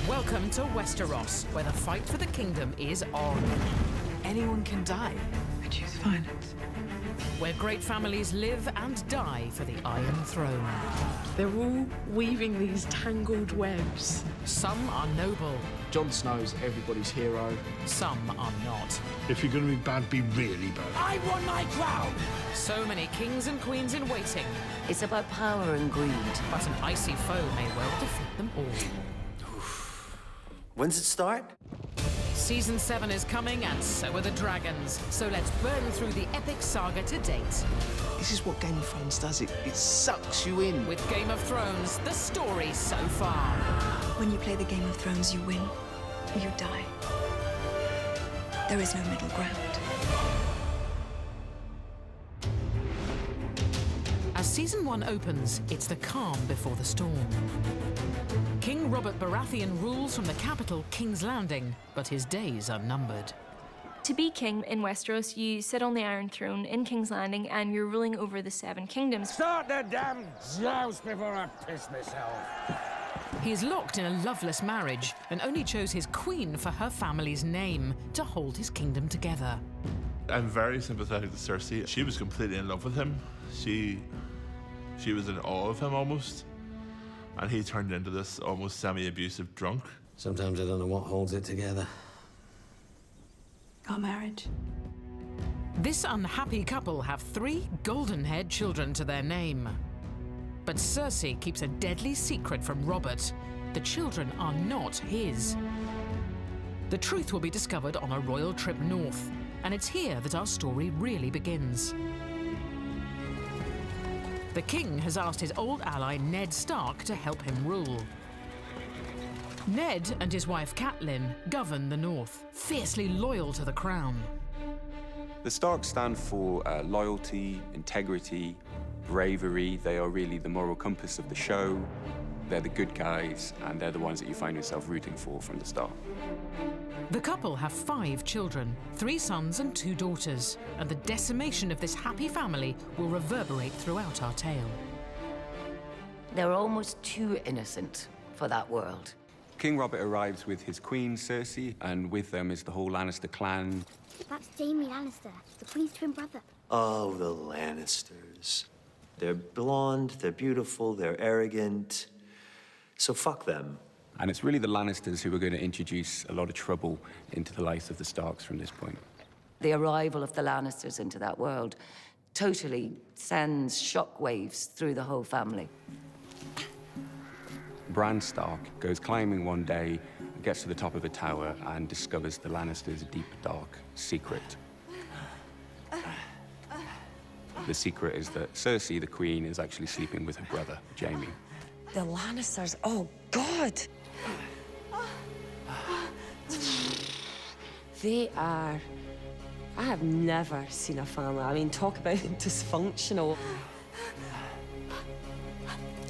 Welcome to Westeros, where the fight for the kingdom is on. Anyone can die. I choose violence. Where great families live and die for the Iron Throne. They're all weaving these tangled webs. Some are noble, Jon Snow's everybody's hero. some are not. If you're going to be bad, be really bad. I want my crown! So many kings and queens in waiting, It's about power and greed. but an icy foe may well defeat them all. When's it start? Season 7 is coming, and so are the dragons. So let's burn through the epic saga to date. This is what Game of Thrones does. It sucks you in. With Game of Thrones, the story so far. When you play the Game of Thrones, you win or you die. There is no middle ground. As Season 1 opens, it's the calm before the storm. King Robert Baratheon rules from the capital, King's Landing, but his days are numbered. To be king in Westeros, you sit on the Iron Throne in King's Landing and you're ruling over the 7 kingdoms. Start the damn joust before I piss myself. He is locked in a loveless marriage and only chose his queen for her family's name to hold his kingdom together. I'm very sympathetic to Cersei. She was completely in love with him. She was in awe of him almost. And he turned into this almost semi-abusive drunk. Sometimes I don't know what holds it together. Our marriage. This unhappy couple have 3 golden-haired children to their name. But Cersei keeps a deadly secret from Robert. The children are not his. The truth will be discovered on a royal trip north, and it's here that our story really begins. The king has asked his old ally Ned Stark to help him rule. Ned and his wife Catelyn govern the north, fiercely loyal to the crown. The Starks stand for loyalty, integrity, bravery. They are really the moral compass of the show. They're the good guys, and they're the ones that you find yourself rooting for from the start. The couple have 5 children, 3 sons and 2 daughters, and the decimation of this happy family will reverberate throughout our tale. They're almost too innocent for that world. King Robert arrives with his queen, Cersei, and with them is the whole Lannister clan. That's Jaime Lannister, the Queen's twin brother. Oh, the Lannisters. They're blonde, they're beautiful, they're arrogant. So fuck them. And it's really the Lannisters who are going to introduce a lot of trouble into the life of the Starks from this point. The arrival of the Lannisters into that world totally sends shockwaves through the whole family. Bran Stark goes climbing one day, gets to the top of a tower, and discovers the Lannisters' deep, dark secret. The secret is that Cersei, the queen, is actually sleeping with her brother, Jaime. The Lannisters, oh God! They are... I have never seen a family. I mean, talk about dysfunctional.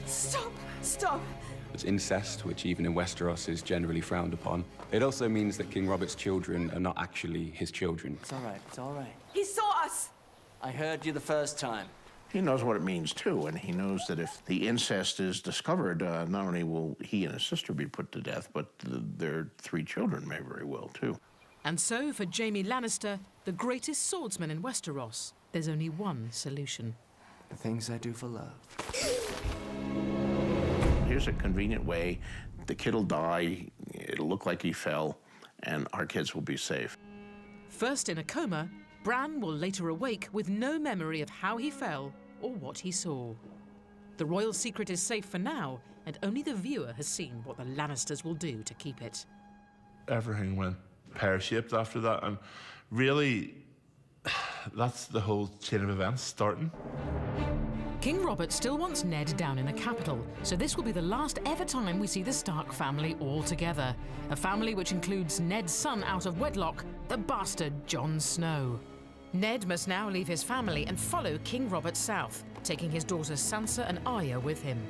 Stop! Stop! It's incest, which even in Westeros is generally frowned upon. It also means that King Robert's children are not actually his children. It's all right. It's all right. He saw us! I heard you the first time. He knows what it means, too, and he knows that if the incest is discovered, not only will he and his sister be put to death, but their 3 children may very well, too. And so, for Jaime Lannister, the greatest swordsman in Westeros, there's only one solution. The things I do for love. Here's a convenient way. The kid'll die, it'll look like he fell, and our kids will be safe. First in a coma, Bran will later awake with no memory of how he fell or what he saw. The royal secret is safe for now, and only the viewer has seen what the Lannisters will do to keep it. Everything went pear-shaped after that, and really, that's the whole chain of events starting. King Robert still wants Ned down in the capital, so this will be the last ever time we see the Stark family all together. A family which includes Ned's son out of wedlock, the bastard Jon Snow. Ned must now leave his family and follow King Robert south, taking his daughters Sansa and Arya with him.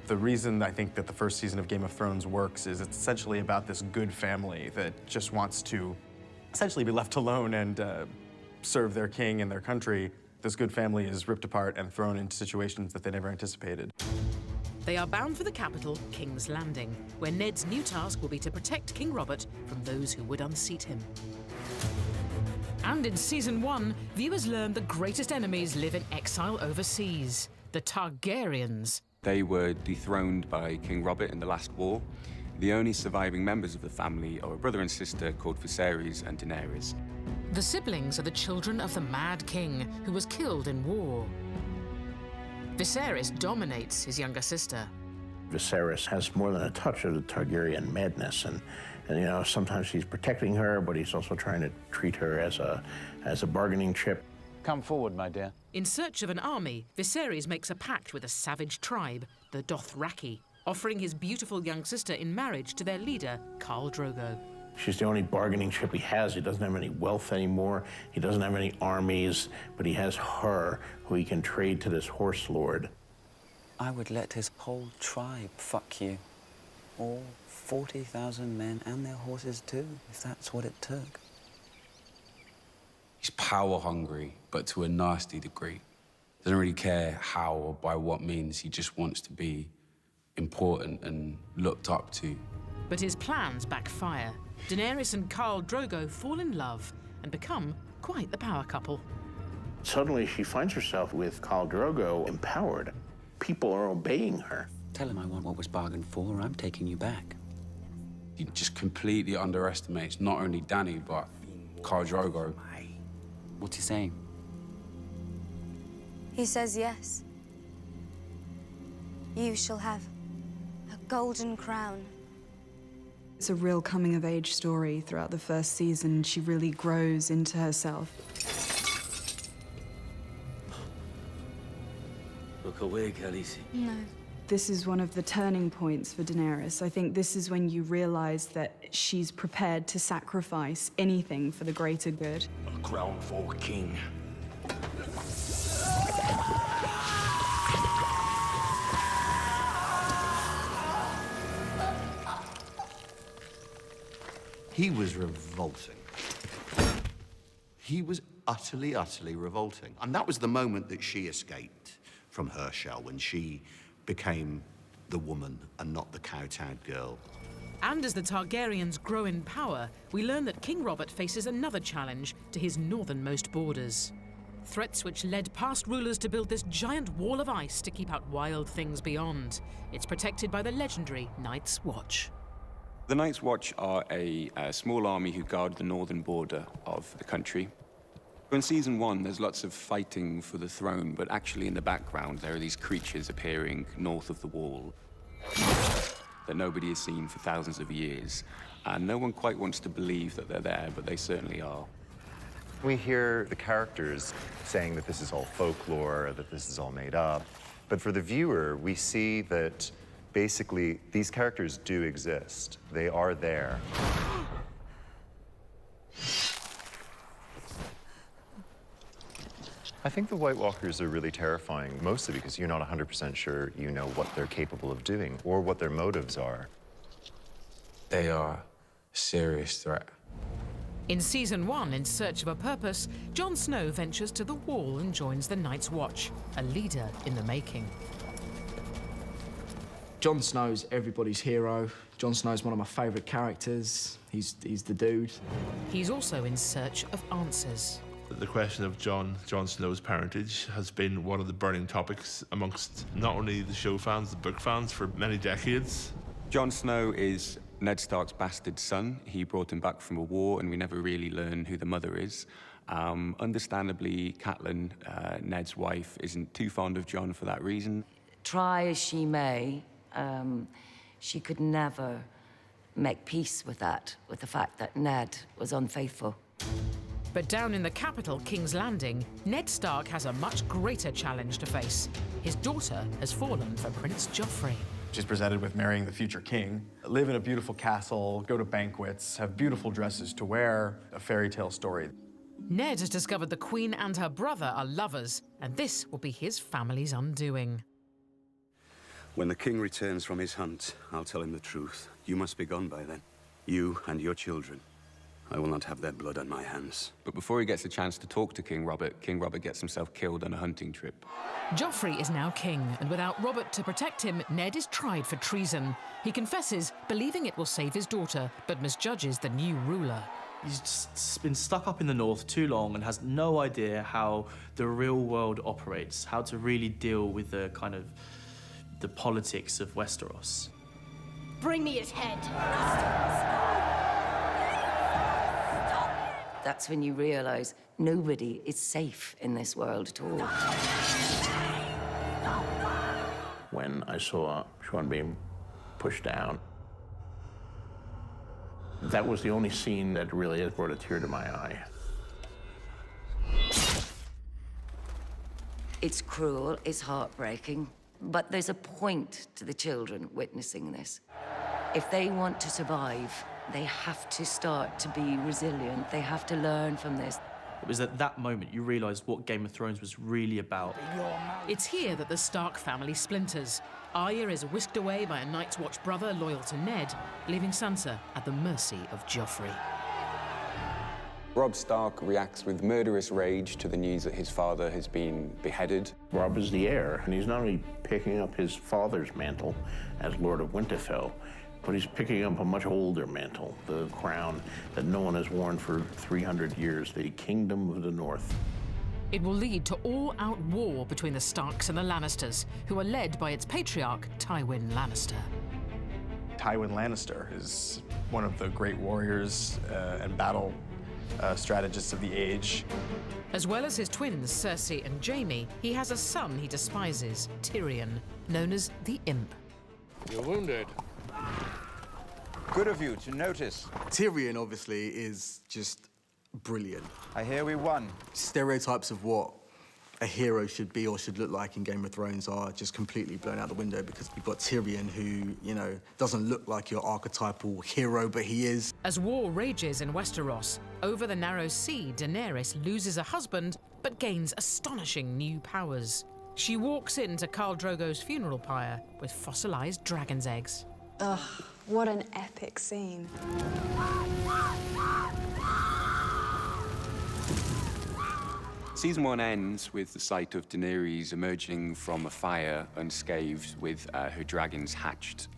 The reason I think that the first season of Game of Thrones works is it's essentially about this good family that just wants to essentially be left alone and serve their king and their country. This good family is ripped apart and thrown into situations that they never anticipated. They are bound for the capital, King's Landing, where Ned's new task will be to protect King Robert from those who would unseat him. And in Season 1, viewers learn the greatest enemies live in exile overseas, the Targaryens. They were dethroned by King Robert in the last war. The only surviving members of the family are a brother and sister called Viserys and Daenerys. The siblings are the children of the Mad King, who was killed in war. Viserys dominates his younger sister. Viserys has more than a touch of the Targaryen madness, and you know, sometimes he's protecting her, but he's also trying to treat her as a bargaining chip. Come forward, my dear. In search of an army, Viserys makes a pact with a savage tribe, the Dothraki, offering his beautiful young sister in marriage to their leader, Khal Drogo. She's the only bargaining chip he has. He doesn't have any wealth anymore. He doesn't have any armies, but he has her, who he can trade to this horse lord. I would let his whole tribe fuck you. All 40,000 men and their horses too, if that's what it took. He's power hungry, but to a nasty degree. Doesn't really care how or by what means. He just wants to be important and looked up to. But his plans backfire. Daenerys and Khal Drogo fall in love and become quite the power couple. Suddenly, she finds herself with Khal Drogo empowered. People are obeying her. Tell him I want what was bargained for, or I'm taking you back. He just completely underestimates not only Dany, but Khal Drogo. What's he saying? He says yes. You shall have a golden crown. It's a real coming-of-age story. Throughout the first season, she really grows into herself. Look away, Khaleesi. No. This is one of the turning points for Daenerys. I think this is when you realize that she's prepared to sacrifice anything for the greater good. A crown for a king. He was revolting. He was utterly, utterly revolting. And that was the moment that she escaped from her shell, when she became the woman and not the kowtowed girl. And as the Targaryens grow in power, we learn that King Robert faces another challenge to his northernmost borders. Threats which led past rulers to build this giant wall of ice to keep out wild things beyond. It's protected by the legendary Night's Watch. The Night's Watch are a small army who guard the northern border of the country. In Season 1, there's lots of fighting for the throne, but actually in the background, there are these creatures appearing north of the wall that nobody has seen for thousands of years. And no one quite wants to believe that they're there, but they certainly are. We hear the characters saying that this is all folklore, that this is all made up. But for the viewer, we see that basically these characters do exist. They are there. I think the White Walkers are really terrifying, mostly because you're not 100% sure you know what they're capable of doing or what their motives are. They are a serious threat. In Season 1, in search of a purpose, Jon Snow ventures to the Wall and joins the Night's Watch, a leader in the making. Jon Snow's everybody's hero. Jon Snow's one of my favourite characters. He's the dude. He's also in search of answers. The question of Jon Snow's parentage has been one of the burning topics amongst not only the show fans, the book fans, for many decades. Jon Snow is Ned Stark's bastard son. He brought him back from a war, and we never really learn who the mother is. Understandably, Catelyn, Ned's wife, isn't too fond of Jon for that reason. Try as she may, she could never make peace with the fact that Ned was unfaithful. But down in the capital, King's Landing, Ned Stark has a much greater challenge to face. His daughter has fallen for Prince Joffrey. She's presented with marrying the future king, live in a beautiful castle, go to banquets, have beautiful dresses to wear, a fairy tale story. Ned has discovered the Queen and her brother are lovers, and this will be his family's undoing. When the king returns from his hunt, I'll tell him the truth. You must be gone by then. You and your children. I will not have their blood on my hands. But before he gets a chance to talk to King Robert gets himself killed on a hunting trip. Joffrey is now king, and without Robert to protect him, Ned is tried for treason. He confesses, believing it will save his daughter, but misjudges the new ruler. He's just been stuck up in the north too long and has no idea how the real world operates, how to really deal with the kind of the politics of Westeros. Bring me his head. That's when you realise nobody is safe in this world at all. When I saw Sean being pushed down, that was the only scene that really has brought a tear to my eye. It's cruel, it's heartbreaking, but there's a point to the children witnessing this. If they want to survive, they have to start to be resilient. They have to learn from this. It was at that moment you realised what Game of Thrones was really about. It's here that the Stark family splinters. Arya is whisked away by a Night's Watch brother loyal to Ned, leaving Sansa at the mercy of Joffrey. Robb Stark reacts with murderous rage to the news that his father has been beheaded. Robb is the heir, and he's not only picking up his father's mantle as Lord of Winterfell, but he's picking up a much older mantle, the crown that no one has worn for 300 years, the Kingdom of the North. It will lead to all-out war between the Starks and the Lannisters, who are led by its patriarch, Tywin Lannister. Tywin Lannister is one of the great warriors and battle strategists of the age. As well as his twins, Cersei and Jaime, he has a son he despises, Tyrion, known as the Imp. You're wounded. Good of you to notice. Tyrion, obviously, is just brilliant. I hear we won. Stereotypes of what a hero should be or should look like in Game of Thrones are just completely blown out the window because you've got Tyrion who, you know, doesn't look like your archetypal hero, but he is. As war rages in Westeros, over the Narrow Sea, Daenerys loses a husband but gains astonishing new powers. She walks into Khal Drogo's funeral pyre with fossilized dragon's eggs. Ugh, what an epic scene. Season 1 ends with the sight of Daenerys emerging from a fire unscathed with her dragons hatched.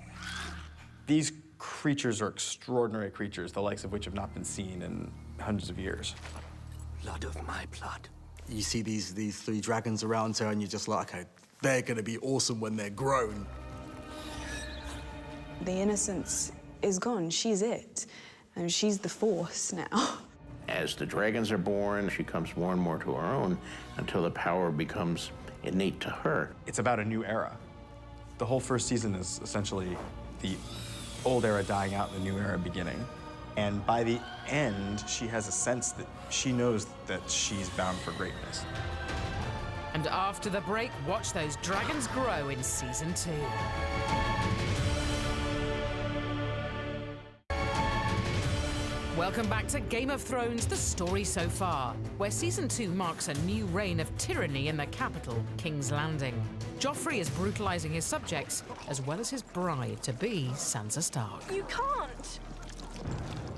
These creatures are extraordinary creatures, the likes of which have not been seen in hundreds of years. Blood of my blood. You see these three dragons around her and you're just like, okay, they're gonna be awesome when they're grown. The innocence is gone. She's it. And she's the Force now. As the dragons are born, she comes more and more to her own until the power becomes innate to her. It's about a new era. The whole first season is essentially the old era dying out, the new era beginning. And by the end, she has a sense that she knows that she's bound for greatness. And after the break, watch those dragons grow in Season 2. Welcome back to Game of Thrones, the story so far, where Season 2 marks a new reign of tyranny in the capital, King's Landing. Joffrey is brutalizing his subjects, as well as his bride-to-be, Sansa Stark. You can't.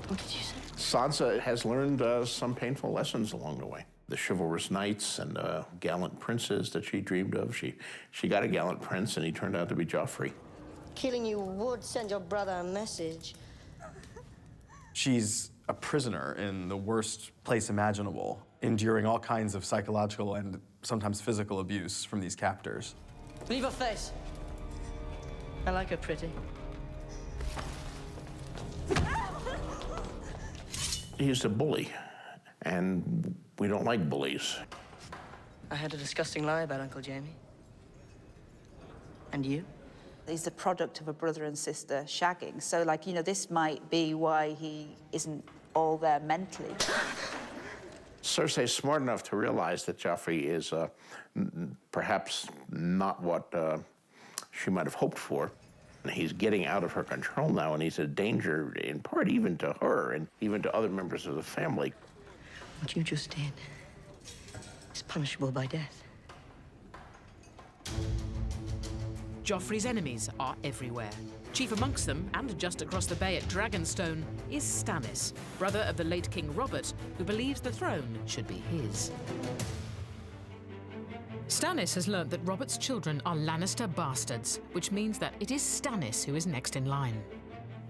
What did you say? Sansa has learned some painful lessons along the way. The chivalrous knights and gallant princes that she dreamed of. She got a gallant prince, and he turned out to be Joffrey. Killing you would send your brother a message. She's a prisoner in the worst place imaginable, enduring all kinds of psychological and sometimes physical abuse from these captors. Leave her face. I like her pretty. He's a bully, and we don't like bullies. I had a disgusting lie about Uncle Jamie. And you? He's the product of a brother and sister shagging. So, like, you know, this might be why he isn't all there mentally. Cersei's smart enough to realize that Joffrey is perhaps not what she might have hoped for. And he's getting out of her control now, and he's a danger, in part, even to her and even to other members of the family. What you just did is punishable by death. Joffrey's enemies are everywhere. Chief amongst them, and just across the bay at Dragonstone, is Stannis, brother of the late King Robert, who believes the throne should be his. Stannis has learnt that Robert's children are Lannister bastards, which means that it is Stannis who is next in line.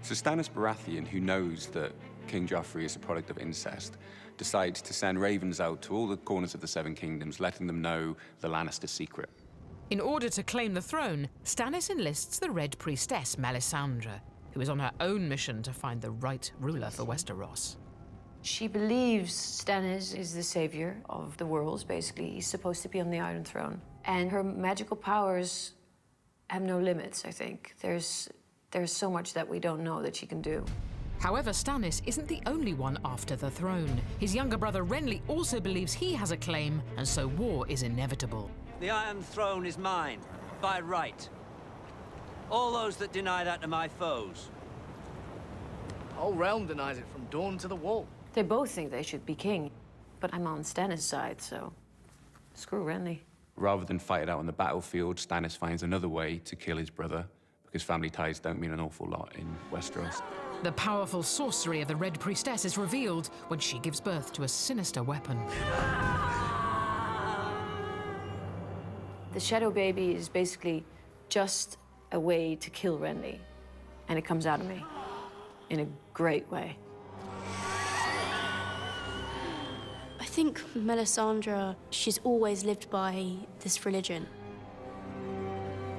So Stannis Baratheon, who knows that King Joffrey is a product of incest, decides to send ravens out to all the corners of the Seven Kingdoms, letting them know the Lannister secret. In order to claim the throne, Stannis enlists the Red Priestess Melisandre, who is on her own mission to find the right ruler for Westeros. She believes Stannis is the savior of the worlds, basically. He's supposed to be on the Iron Throne. And her magical powers have no limits, I think. There's so much that we don't know that she can do. However, Stannis isn't the only one after the throne. His younger brother Renly also believes he has a claim, and so war is inevitable. The Iron Throne is mine, by right. All those that deny that are my foes. The whole realm denies it from Dawn to the Wall. They both think they should be king, but I'm on Stannis' side, so screw Renly. Rather than fight it out on the battlefield, Stannis finds another way to kill his brother, because family ties don't mean an awful lot in Westeros. The powerful sorcery of the Red Priestess is revealed when she gives birth to a sinister weapon. The Shadow Baby is basically just a way to kill Renly, and it comes out of me in a great way. I think Melisandre, she's always lived by this religion.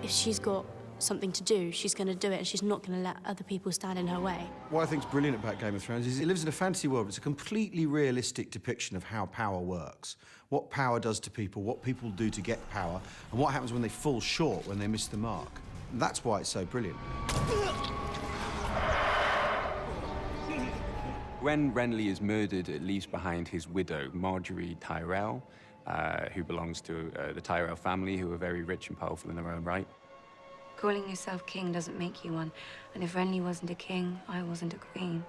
If she's got something to do, she's going to do it, and she's not going to let other people stand in her way. What I think's brilliant about Game of Thrones is it lives in a fantasy world. It's a completely realistic depiction of how power works, what power does to people, what people do to get power, and what happens when they fall short, when they miss the mark. And that's why it's so brilliant. When Renly is murdered, it leaves behind his widow, Marjorie Tyrell, who belongs to the Tyrell family, who are very rich and powerful in their own right. Calling yourself king doesn't make you one. And if Renly wasn't a king, I wasn't a queen.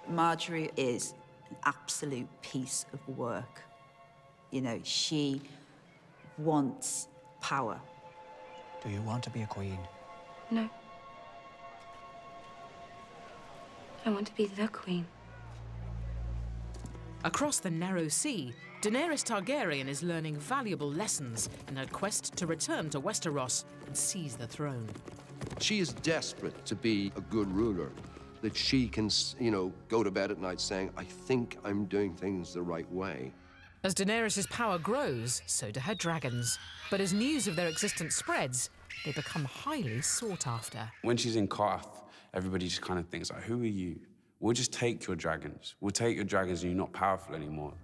Marjorie is an absolute piece of work. You know, she wants power. Do you want to be a queen? No. I want to be the queen. Across the Narrow Sea, Daenerys Targaryen is learning valuable lessons in her quest to return to Westeros and seize the throne. She is desperate to be a good ruler, that she can, go to bed at night saying, I think I'm doing things the right way. As Daenerys' power grows, so do her dragons. But as news of their existence spreads, they become highly sought after. When she's in Qarth, everybody just kind of thinks, like, who are you? We'll just take your dragons. We'll take your dragons and you're not powerful anymore.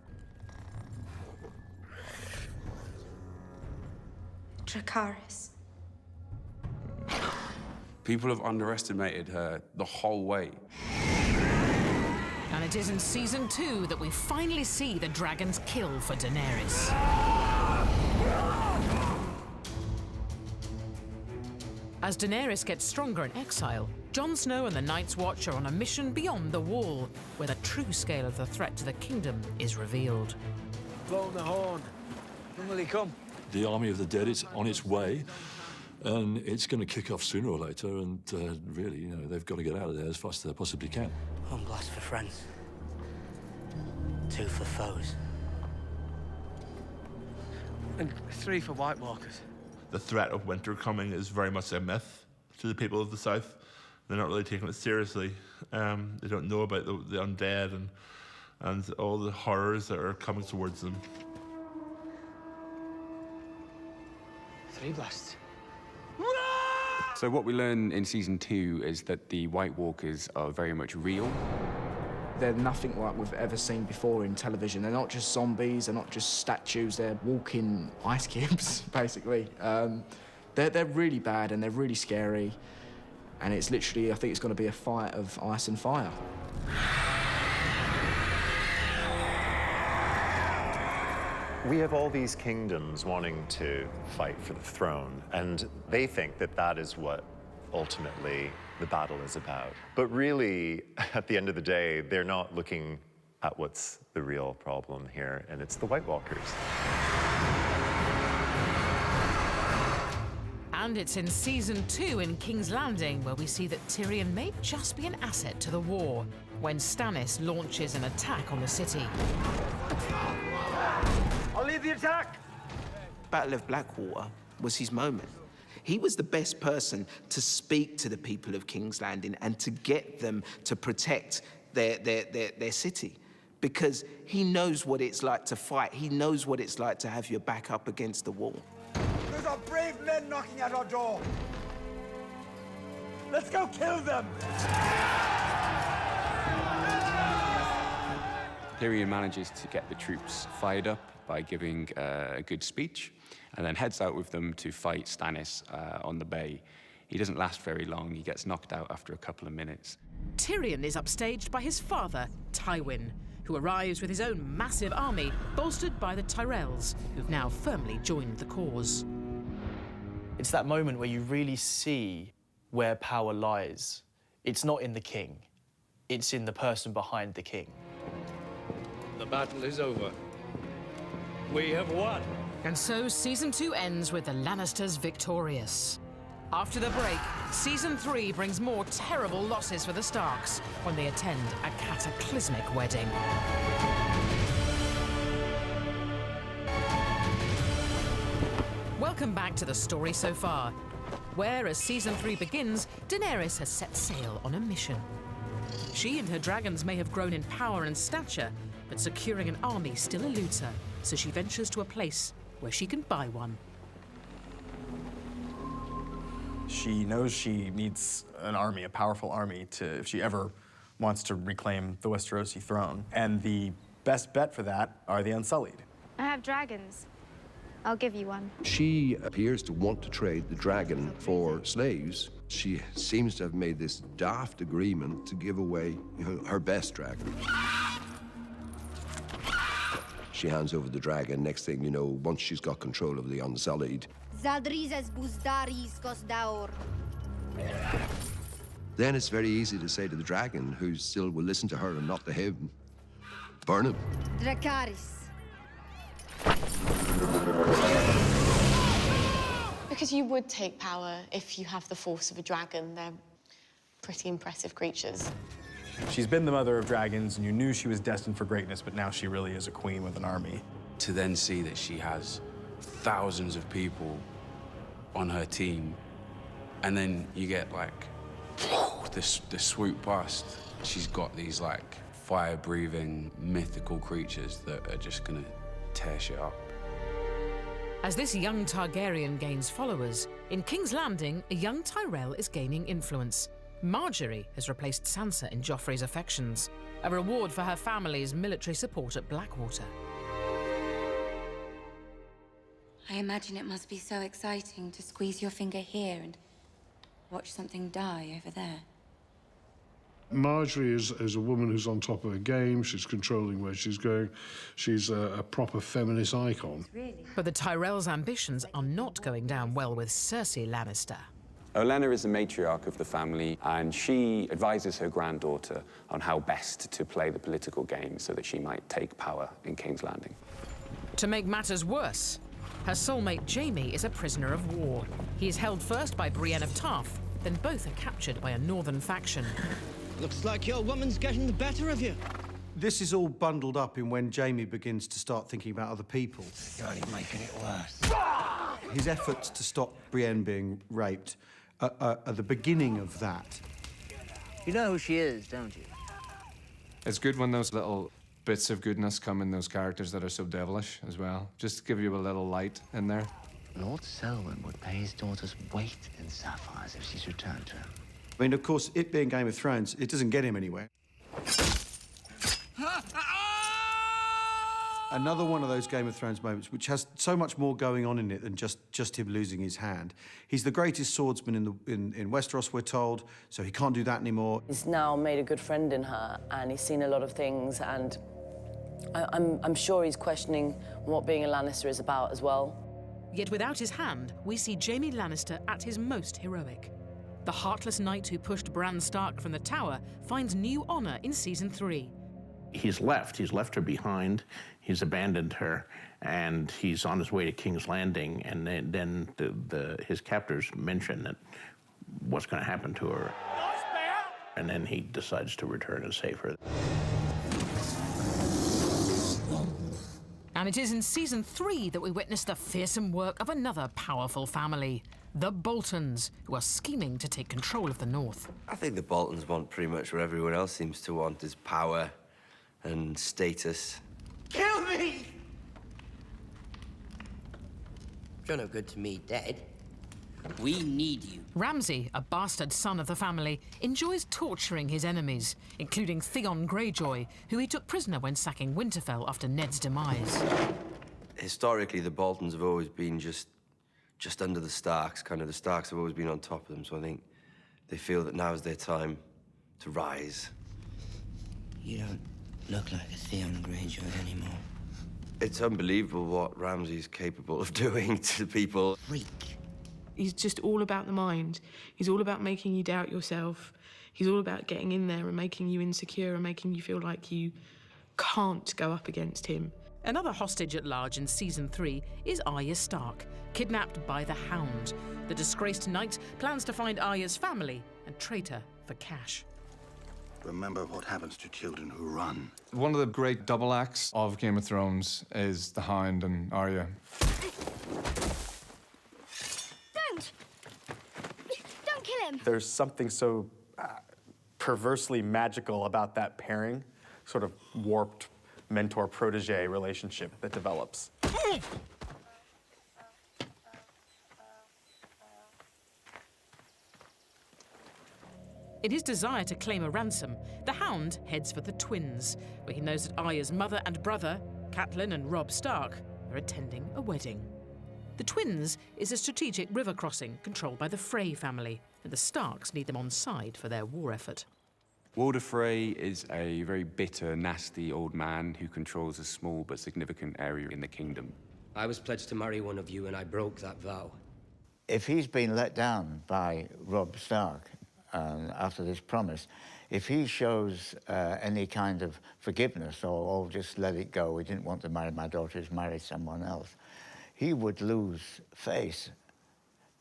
Dracarys. People have underestimated her the whole way. And it is in Season 2 that we finally see the dragons kill for Daenerys. As Daenerys gets stronger in exile, Jon Snow and the Night's Watch are on a mission beyond the Wall, where the true scale of the threat to the kingdom is revealed. Blow the horn. When will he come? The army of the dead is on its way, and it's going to kick off sooner or later, and really, they've got to get out of there as fast as they possibly can. One blast for friends. 2 for foes. And 3 for White Walkers. The threat of winter coming is very much a myth to the people of the South. They're not really taking it seriously. They don't know about the undead and all the horrors that are coming towards them. 3 blasts. So what we learn in Season 2 is that the White Walkers are very much real. They're nothing like we've ever seen before in television. They're not just zombies, they're not just statues, they're walking ice cubes, basically. They're really bad and they're really scary. And it's literally, I think it's going to be a fight of ice and fire. We have all these kingdoms wanting to fight for the throne, and they think that that is what ultimately the battle is about. But really, at the end of the day, they're not looking at what's the real problem here, and it's the White Walkers. And it's in Season 2 in King's Landing where we see that Tyrion may just be an asset to the war, when Stannis launches an attack on the city. I'll lead the attack! Battle of Blackwater was his moment. He was the best person to speak to the people of King's Landing and to get them to protect their city. Because he knows what it's like to fight. He knows what it's like to have your back up against the wall. There's our brave men knocking at our door. Let's go kill them! Tyrion manages to get the troops fired up by giving a good speech, and then heads out with them to fight Stannis on the bay. He doesn't last very long. He gets knocked out after a couple of minutes. Tyrion is upstaged by his father, Tywin, who arrives with his own massive army, bolstered by the Tyrells, who've now firmly joined the cause. It's that moment where you really see where power lies. It's not in the king. It's in the person behind the king. The battle is over. We have won. And so Season 2 ends with the Lannisters victorious. After the break, Season 3 brings more terrible losses for the Starks when they attend a cataclysmic wedding. Welcome back to the story so far, where, as Season 3 begins, Daenerys has set sail on a mission. She and her dragons may have grown in power and stature, but securing an army still eludes her, so she ventures to a place where she can buy one. She knows she needs an army, a powerful army, if she ever wants to reclaim the Westerosi throne. And the best bet for that are the Unsullied. I have dragons. I'll give you one. She appears to want to trade the dragon for slaves. She seems to have made this daft agreement to give away her best dragon. She hands over the dragon. Next thing you know, once she's got control of the Unsullied, then it's very easy to say to the dragon, who still will listen to her and not to him, burn him. Dracarys. Because you would take power if you have the force of a dragon. They're pretty impressive creatures. She's been the mother of dragons, and you knew she was destined for greatness, but now she really is a queen with an army. To then see that she has thousands of people on her team, and then you get like this swoop past. She's got these like fire-breathing mythical creatures that are just gonna tear shit up. As this young Targaryen gains followers, in King's Landing, a young Tyrell is gaining influence. Marjorie has replaced Sansa in Joffrey's affections, a reward for her family's military support at Blackwater. I imagine it must be so exciting to squeeze your finger here and watch something die over there. Marjorie is a woman who's on top of her game. She's controlling where she's going. She's a proper feminist icon. But the Tyrells' ambitions are not going down well with Cersei Lannister. Olenna is the matriarch of the family, and she advises her granddaughter on how best to play the political game so that she might take power in King's Landing. To make matters worse, her soulmate Jaime is a prisoner of war. He is held first by Brienne of Tarth, then both are captured by a northern faction. Looks like your woman's getting the better of you. This is all bundled up in when Jaime begins to start thinking about other people. You're only making it worse. His efforts to stop Brienne being raped are the beginning of that. You know who she is, don't you? It's good when those little bits of goodness come in those characters that are so devilish as well. Just to give you a little light in there. Lord Selwyn would pay his daughter's weight in sapphires if she's returned to him. I mean, of course, it being Game of Thrones, it doesn't get him anywhere. Another one of those Game of Thrones moments, which has so much more going on in it than just him losing his hand. He's the greatest swordsman in Westeros, we're told, so he can't do that anymore. He's now made a good friend in her, and he's seen a lot of things, and I'm sure he's questioning what being a Lannister is about as well. Yet without his hand, we see Jaime Lannister at his most heroic. The heartless knight who pushed Bran Stark from the tower finds new honor in Season 3. He's left her behind, he's abandoned her, and he's on his way to King's Landing, and then his captors mention that what's going to happen to her. And then he decides to return and save her. And it is in season 3 that we witness the fearsome work of another powerful family, the Boltons, who are scheming to take control of the North. I think the Boltons want pretty much what everyone else seems to want, is power and status. Kill me! You're no good to me, dead. We need you. Ramsay, a bastard son of the family, enjoys torturing his enemies, including Theon Greyjoy, who he took prisoner when sacking Winterfell after Ned's demise. Historically, the Boltons have always been just under the Starks. Kind of the Starks have always been on top of them, so I think they feel that now is their time to rise. You don't look like a Theon Greyjoy anymore. It's unbelievable what Ramsay's capable of doing to people. Freak. He's just all about the mind. He's all about making you doubt yourself. He's all about getting in there and making you insecure and making you feel like you can't go up against him. Another hostage at large in season 3 is Arya Stark, kidnapped by the Hound. The disgraced knight plans to find Arya's family and trade her for cash. Remember what happens to children who run. One of the great double acts of Game of Thrones is the Hound and Arya. Don't kill him! There's something so perversely magical about that pairing, sort of warped mentor-protege relationship that develops. In his desire to claim a ransom, the Hound heads for the Twins, where he knows that Arya's mother and brother, Catelyn and Robb Stark, are attending a wedding. The Twins is a strategic river crossing controlled by the Frey family, and the Starks need them on side for their war effort. Walder Frey is a very bitter, nasty old man who controls a small but significant area in the kingdom. I was pledged to marry one of you, and I broke that vow. If he's been let down by Robb Stark after this promise, if he shows any kind of forgiveness or just let it go, we didn't want to marry my daughter, he's married someone else, he would lose face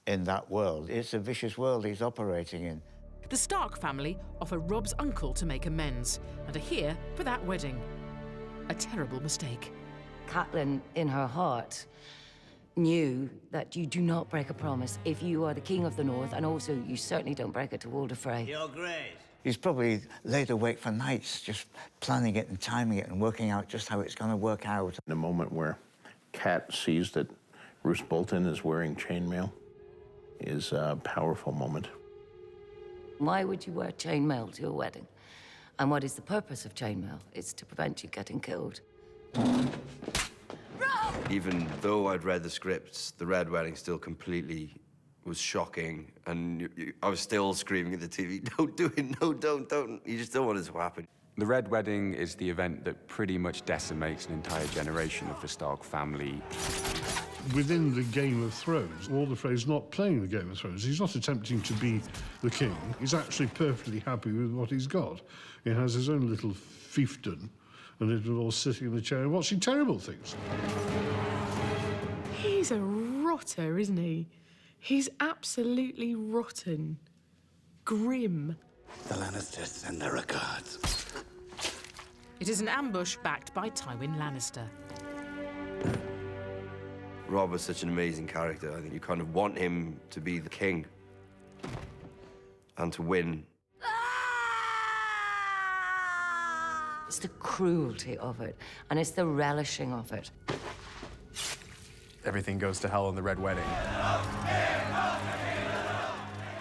in that world. It's a vicious world he's operating in. The Stark family offer Robb's uncle to make amends and are here for that wedding. A terrible mistake. Catelyn, in her heart, knew that you do not break a promise if you are the king of the North, and also you certainly don't break it to Walder Frey. Your Grace. He's probably laid awake for nights just planning it and timing it and working out just how it's going to work out. In a moment where Cat sees that Roose Bolton is wearing chainmail is a powerful moment. Why would you wear chainmail to your wedding? And what is the purpose of chainmail? It's to prevent you getting killed. Even though I'd read the scripts, the Red Wedding still completely was shocking, and I was still screaming at the TV, don't do it, no, don't. You just don't want it to happen. The Red Wedding is the event that pretty much decimates an entire generation of the Stark family. Within the Game of Thrones, Walder Frey's not playing the Game of Thrones. He's not attempting to be the king. He's actually perfectly happy with what he's got. He has his own little fiefdom, and it was all sitting in the chair and watching terrible things. He's a rotter, isn't he? He's absolutely rotten. Grim. The Lannisters send their regards. It is an ambush backed by Tywin Lannister. Robb is such an amazing character. I think you kind of want him to be the king and to win. It's the cruelty of it, and it's the relishing of it. Everything goes to hell in the Red Wedding.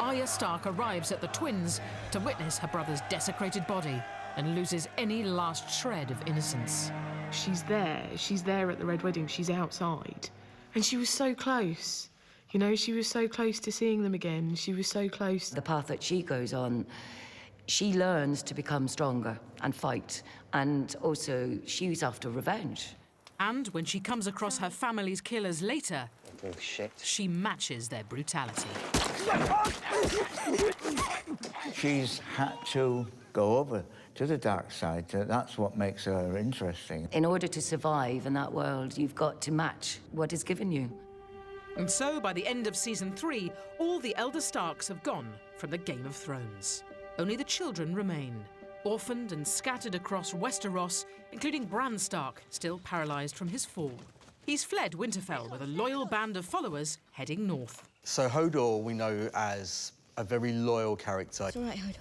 Arya Stark arrives at the Twins to witness her brother's desecrated body and loses any last shred of innocence. She's there at the Red Wedding, she's outside. And she was so close. You know, she was so close to seeing them again. She was so close. The path that she goes on, she learns to become stronger and fight. And also, she's after revenge. And when she comes across her family's killers later, Oh, shit. she matches their brutality. She's had to go over to the dark side. That's what makes her interesting. In order to survive in that world, you've got to match what is given you. And so, by the end of season 3, all the elder Starks have gone from the Game of Thrones. Only the children remain, orphaned and scattered across Westeros, including Bran Stark, still paralysed from his fall. He's fled Winterfell with a loyal band of followers heading north. So Hodor we know as a very loyal character. It's all right, Hodor.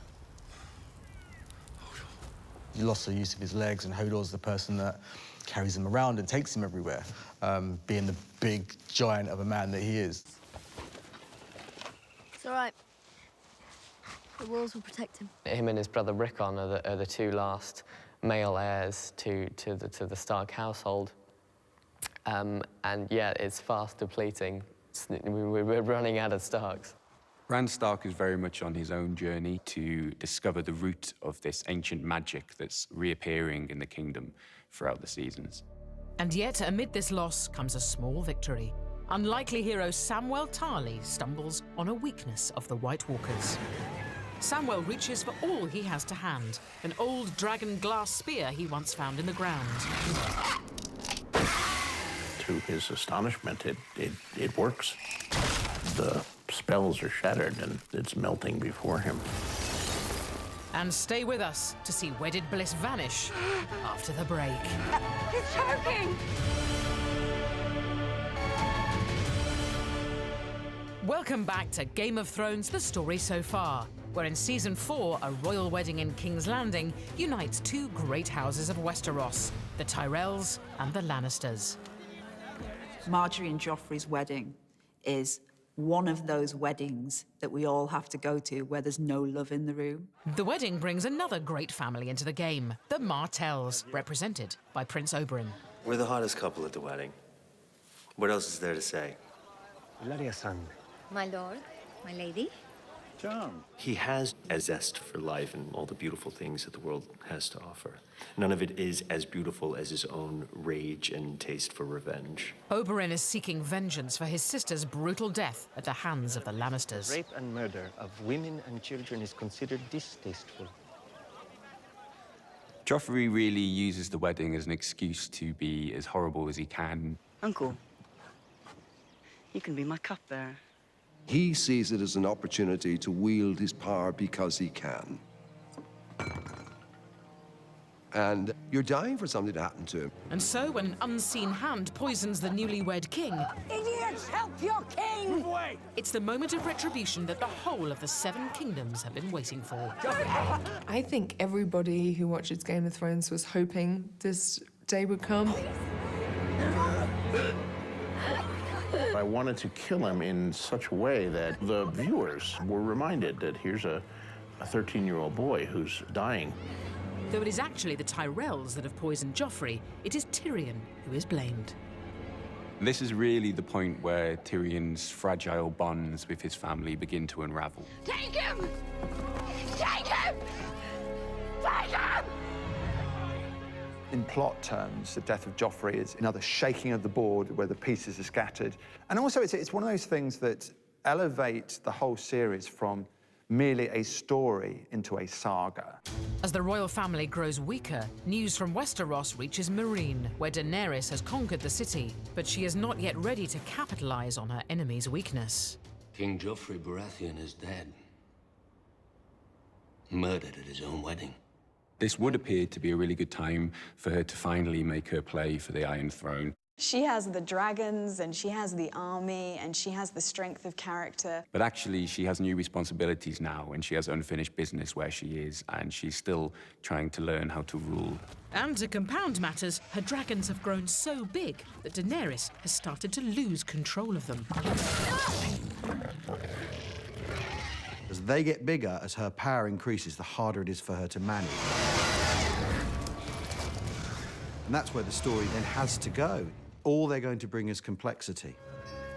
He lost the use of his legs, and Hodor's the person that carries him around and takes him everywhere, being the big giant of a man that he is. It's all right. The walls will protect him. Him and his brother Rickon are the two last male heirs to the Stark household. And yeah, it's fast depleting. We're running out of Starks. Bran Stark is very much on his own journey to discover the root of this ancient magic that's reappearing in the kingdom throughout the seasons. And yet, amid this loss comes a small victory. Unlikely hero Samwell Tarly stumbles on a weakness of the White Walkers. Samwell reaches for all he has to hand, an old dragon glass spear he once found in the ground. To his astonishment, it works. The spells are shattered and it's melting before him. And stay with us to see Wedded Bliss vanish after the break. He's choking! Welcome back to Game of Thrones, the story so far, where in season 4, a royal wedding in King's Landing unites two great houses of Westeros, the Tyrells and the Lannisters. Marjorie and Joffrey's wedding is one of those weddings that we all have to go to where there's no love in the room. The wedding brings another great family into the game, the Martells, represented by Prince Oberyn. We're the hottest couple at the wedding. What else is there to say? Ilaria-san. My lord, my lady. John. He has a zest for life and all the beautiful things that the world has to offer. None of it is as beautiful as his own rage and taste for revenge. Oberyn is seeking vengeance for his sister's brutal death at the hands of the Lannisters. Rape and murder of women and children is considered distasteful. Joffrey really uses the wedding as an excuse to be as horrible as he can. Uncle, you can be my cupbearer. He sees it as an opportunity to wield his power because he can. And you're dying for something to happen to him. And so, when an unseen hand poisons the newlywed king... Idiots, help your king! Move away! It's the moment of retribution that the whole of the Seven Kingdoms have been waiting for. I think everybody who watches Game of Thrones was hoping this day would come. I wanted to kill him in such a way that the viewers were reminded that here's a 13-year-old boy who's dying. Though it is actually the Tyrells that have poisoned Joffrey, it is Tyrion who is blamed. This is really the point where Tyrion's fragile bonds with his family begin to unravel. Take him! Take him! Take him! In plot terms, the death of Joffrey is another shaking of the board where the pieces are scattered. And also, it's one of those things that elevate the whole series from merely a story into a saga. As the royal family grows weaker, news from Westeros reaches Meereen, where Daenerys has conquered the city, but she is not yet ready to capitalize on her enemy's weakness. King Joffrey Baratheon is dead. Murdered at his own wedding. This would appear to be a really good time for her to finally make her play for the Iron Throne. She has the dragons, and she has the army, and she has the strength of character. But actually, she has new responsibilities now, and she has unfinished business where she is, and she's still trying to learn how to rule. And to compound matters, her dragons have grown so big that Daenerys has started to lose control of them. As they get bigger, as her power increases, the harder it is for her to manage. And that's where the story then has to go. All they're going to bring is complexity.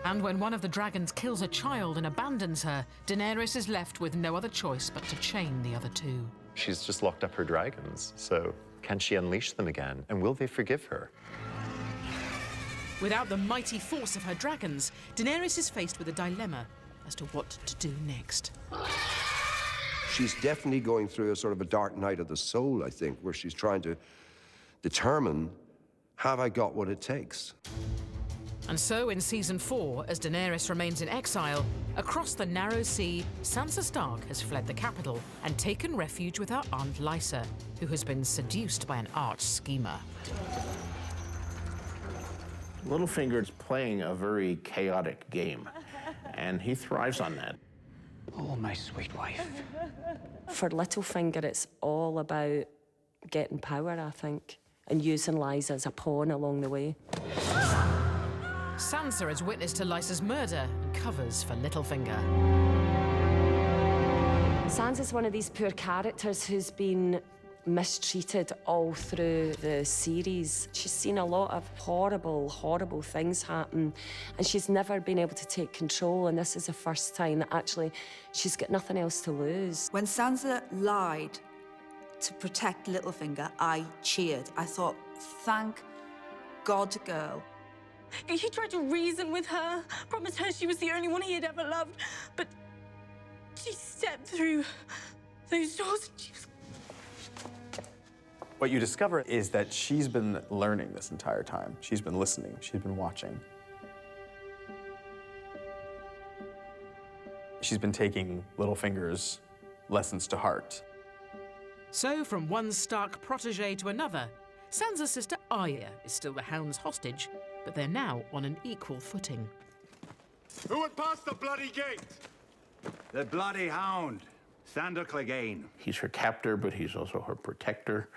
And when one of the dragons kills a child and abandons her, Daenerys is left with no other choice but to chain the other two. She's just locked up her dragons, so can she unleash them again? And will they forgive her? Without the mighty force of her dragons, Daenerys is faced with a dilemma as to what to do next. She's definitely going through a sort of a dark night of the soul, I think, where she's trying to determine, have I got what it takes? And so, in Season 4, as Daenerys remains in exile, across the narrow sea, Sansa Stark has fled the capital and taken refuge with her Aunt Lysa, who has been seduced by an arch schemer. Littlefinger's playing a very chaotic game, and he thrives on that. Oh, my sweet wife. For Littlefinger, it's all about getting power, I think, and using Lysa as a pawn along the way. Sansa is witness to Lysa's murder and covers for Littlefinger. Sansa's one of these poor characters who's been mistreated all through the series. She's seen a lot of horrible, horrible things happen, and she's never been able to take control, and this is the first time that actually she's got nothing else to lose. When Sansa lied to protect Littlefinger, I cheered. I thought, thank God, girl. He tried to reason with her, promised her she was the only one he had ever loved, but she stepped through those doors and she was... What you discover is that she's been learning this entire time. She's been listening, she's been watching. She's been taking Littlefinger's lessons to heart. So, from one Stark protege to another, Sansa's sister Arya is still the Hound's hostage, but they're now on an equal footing. Who would pass the bloody gate? The bloody Hound, Sandor Clegane. He's her captor, but he's also her protector.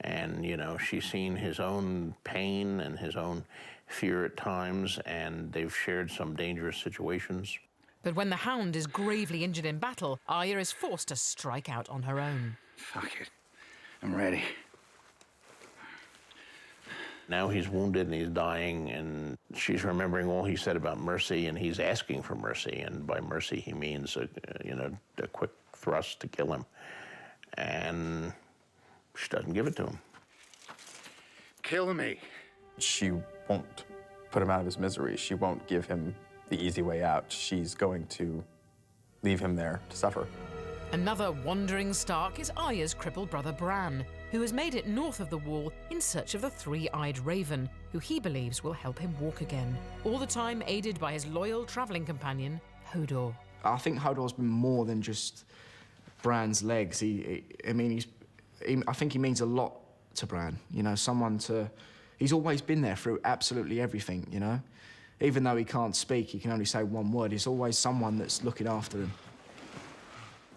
And, you know, she's seen his own pain and his own fear at times, and they've shared some dangerous situations. But when the Hound is gravely injured in battle, Arya is forced to strike out on her own. Fuck it. I'm ready. Now he's wounded and he's dying, and she's remembering all he said about mercy, and he's asking for mercy. And by mercy, he means, a quick thrust to kill him. And she doesn't give it to him. Kill me. She won't put him out of his misery. She won't give him the easy way out. She's going to leave him there to suffer. Another wandering Stark is Arya's crippled brother Bran, who has made it north of the Wall in search of the three-eyed raven, who he believes will help him walk again, all the time aided by his loyal travelling companion, Hodor. I think Hodor's been more than just Bran's legs. I think he means a lot to Bran. You know, he's always been there through absolutely everything, you know? Even though he can't speak, he can only say one word, he's always someone that's looking after him.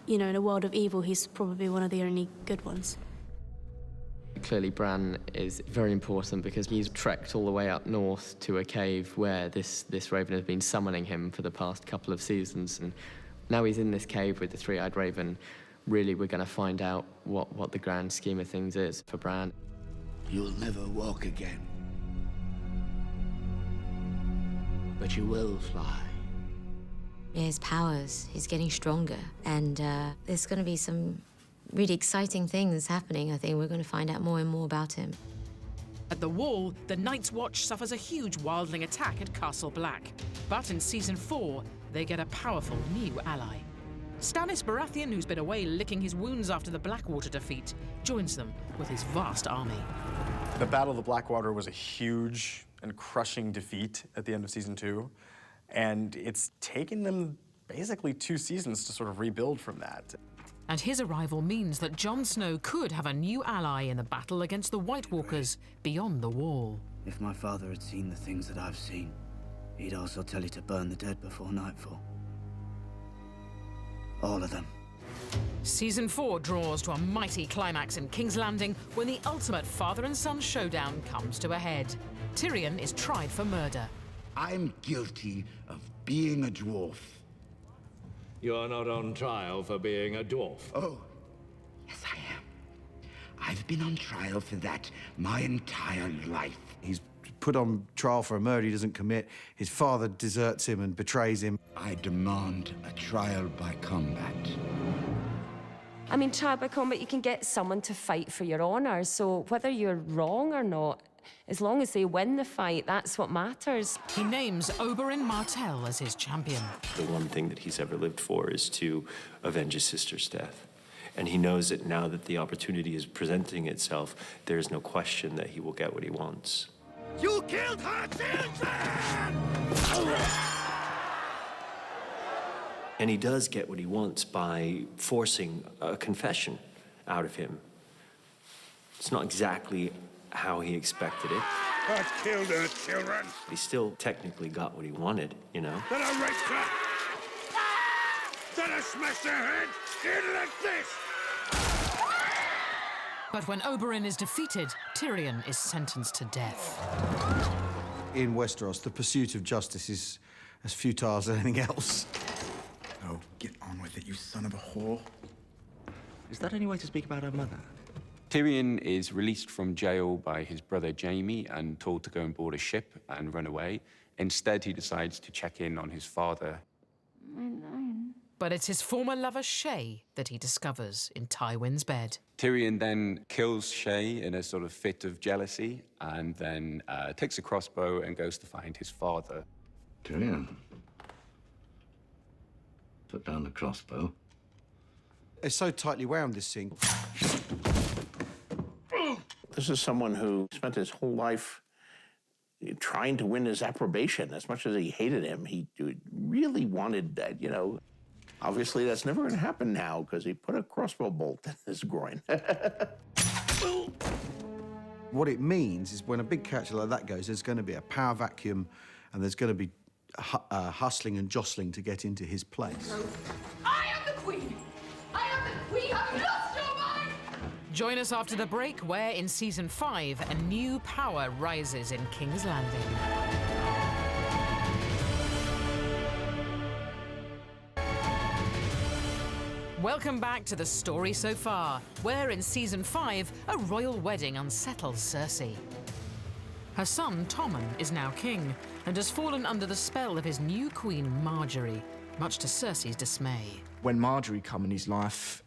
You know, in a world of evil, he's probably one of the only good ones. Clearly, Bran is very important because he's trekked all the way up north to a cave where this raven has been summoning him for the past couple of seasons. And now he's in this cave with the three-eyed raven. Really, we're going to find out what the grand scheme of things is for Bran. You'll never walk again. But you will fly. His powers, he's getting stronger, and there's going to be some really exciting things happening. I think we're going to find out more and more about him. At the Wall, the Night's Watch suffers a huge wildling attack at Castle Black. But in Season 4, they get a powerful new ally. Stannis Baratheon, who's been away licking his wounds after the Blackwater defeat, joins them with his vast army. The Battle of the Blackwater was a huge and crushing defeat at the end of Season 2. And it's taken them basically 2 seasons to sort of rebuild from that. And his arrival means that Jon Snow could have a new ally in the battle against the White Walkers beyond the Wall. If my father had seen the things that I've seen, he'd also tell you to burn the dead before nightfall. All of them. Season 4 draws to a mighty climax in King's Landing when the ultimate father and son showdown comes to a head. Tyrion is tried for murder. I'm guilty of being a dwarf. You're not on trial for being a dwarf. Oh, yes I am. I've been on trial for that my entire life. He's put on trial for a murder he doesn't commit. His father deserts him and betrays him. I demand a trial by combat. I mean, trial by combat, you can get someone to fight for your honor, so whether you're wrong or not, as long as they win the fight, that's what matters. He names Oberyn Martell as his champion. The one thing that he's ever lived for is to avenge his sister's death. And he knows that now that the opportunity is presenting itself, there is no question that he will get what he wants. You killed her children! And he does get what he wants by forcing a confession out of him. It's not exactly how he expected it. I killed her children. He still technically got what he wanted, you know? Then I raped her. Then I smashed her head in like this. But when Oberyn is defeated, Tyrion is sentenced to death. In Westeros, the pursuit of justice is as futile as anything else. Oh, get on with it, you son of a whore. Is that any way to speak about her mother? Tyrion is released from jail by his brother Jaime and told to go and board a ship and run away. Instead, he decides to check in on his father. But it's his former lover, Shae, that he discovers in Tywin's bed. Tyrion then kills Shae in a sort of fit of jealousy and then takes a crossbow and goes to find his father. Tyrion, put down the crossbow. It's so tightly wound, this scene. This is someone who spent his whole life trying to win his approbation. As much as he hated him, he really wanted that, you know. Obviously, that's never going to happen now because he put a crossbow bolt in his groin. What it means is when a big character like that goes, there's going to be a power vacuum and there's going to be hustling and jostling to get into his place. I am the queen! I am the queen! Have you lost your mind? Join us after the break, where in Season 5, a new power rises in King's Landing. Welcome back to the story so far, where in Season 5, a royal wedding unsettles Cersei. Her son, Tommen, is now king, and has fallen under the spell of his new queen, Margaery, much to Cersei's dismay. When Margaery come in his life,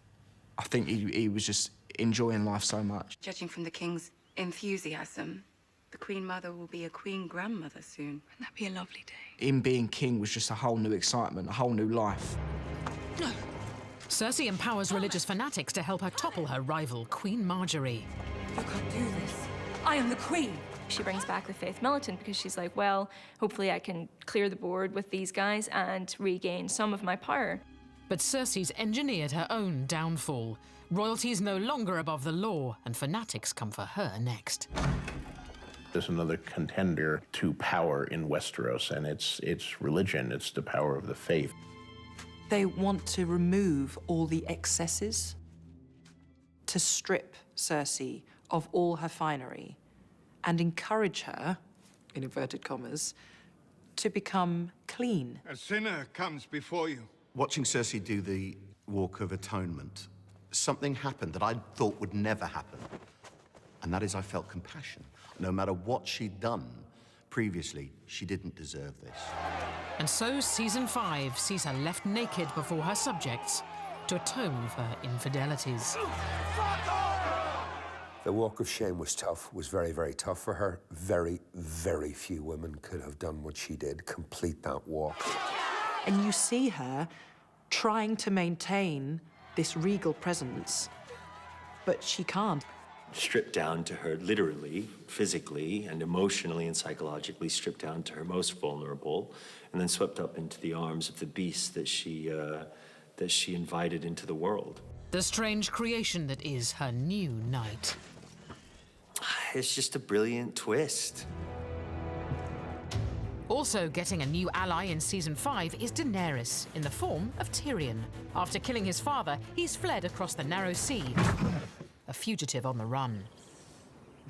I think he was just enjoying life so much. Judging from the king's enthusiasm, the Queen Mother will be a Queen Grandmother soon. Wouldn't that be a lovely day? Him being king was just a whole new excitement, a whole new life. No. Cersei empowers religious fanatics to help her topple her rival, Queen Margaery. You can't do this. I am the queen. She brings back the Faith Militant because she's like, well, hopefully I can clear the board with these guys and regain some of my power. But Cersei's engineered her own downfall. Royalty is no longer above the law, and fanatics come for her next. There's another contender to power in Westeros, and it's religion. It's the power of the faith. They want to remove all the excesses, to strip Cersei of all her finery, and encourage her, in inverted commas, to become clean. A sinner comes before you. Watching Cersei do the Walk of Atonement, something happened that I thought would never happen. And that is I felt compassion. No matter what she'd done previously, she didn't deserve this. And so Season 5 sees her left naked before her subjects to atone for her infidelities. The walk of shame was tough, was very, very tough for her. Very, very few women could have done what she did, complete that walk. And you see her trying to maintain this regal presence, but she can't. Stripped down to her literally, physically, and emotionally and psychologically, stripped down to her most vulnerable, and then swept up into the arms of the beast that she invited into the world. The strange creation that is her new knight. It's just a brilliant twist. Also getting a new ally in Season 5 is Daenerys, in the form of Tyrion. After killing his father, he's fled across the Narrow Sea, a fugitive on the run.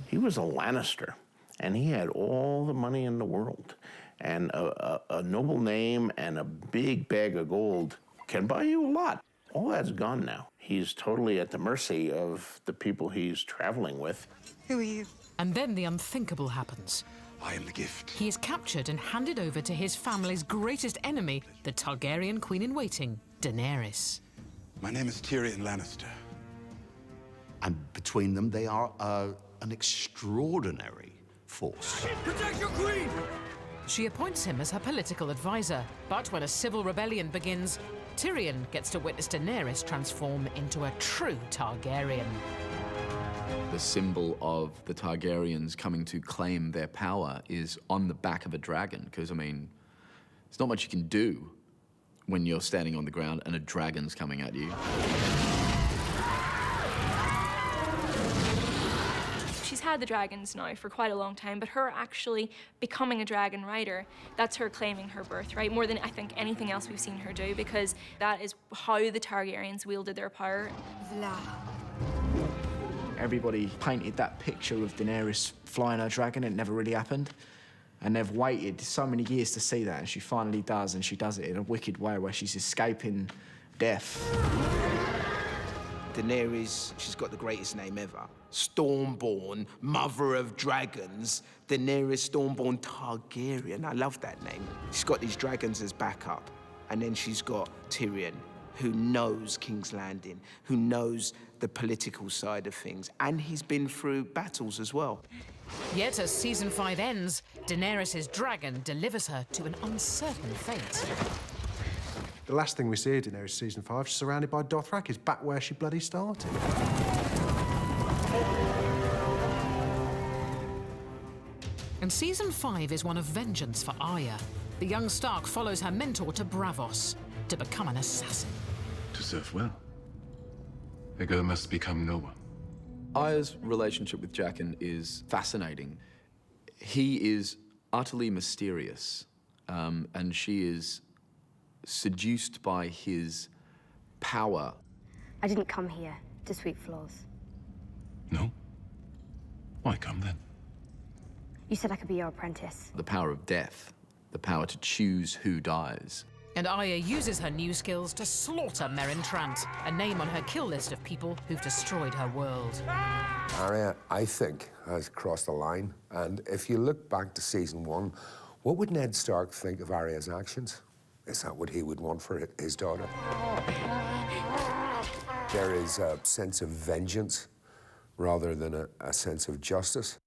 He was a Lannister, and he had all the money in the world. And a noble name and a big bag of gold can buy you a lot. All that's gone now. He's totally at the mercy of the people he's traveling with. Who are you? And then the unthinkable happens. I am the gift. He is captured and handed over to his family's greatest enemy, the Targaryen Queen-in-Waiting, Daenerys. My name is Tyrion Lannister. And between them, they are an extraordinary force. Protect your queen! She appoints him as her political advisor, but when a civil rebellion begins, Tyrion gets to witness Daenerys transform into a true Targaryen. The symbol of the Targaryens coming to claim their power is on the back of a dragon, because, I mean, there's not much you can do when you're standing on the ground and a dragon's coming at you. She's had the dragons now for quite a long time, but her actually becoming a dragon rider, that's her claiming her birthright more than I think anything else we've seen her do, because that is how the Targaryens wielded their power. Everybody painted that picture of Daenerys flying her dragon. It never really happened. And they've waited so many years to see that, and she finally does, and she does it in a wicked way where she's escaping death. Daenerys, she's got the greatest name ever. Stormborn, mother of dragons, Daenerys Stormborn Targaryen. I love that name. She's got these dragons as backup. And then she's got Tyrion, who knows King's Landing, who knows the political side of things. And he's been through battles as well. Yet as season 5 ends, Daenerys' dragon delivers her to an uncertain fate. The last thing we see of Daenerys season 5, she's surrounded by Dothraki, is back where she bloody started. And season 5 is one of vengeance for Arya. The young Stark follows her mentor to Braavos to become an assassin. To serve well, a girl must become no one. Arya's relationship with Jaqen is fascinating. He is utterly mysterious, and she is seduced by his power. I didn't come here to sweep floors. No? Why come then? You said I could be your apprentice. The power of death, the power to choose who dies. And Arya uses her new skills to slaughter Meryn Trant, a name on her kill list of people who've destroyed her world. Arya, I think, has crossed the line. And if you look back to season 1, what would Ned Stark think of Arya's actions? Is that what he would want for his daughter? There is a sense of vengeance rather than a sense of justice.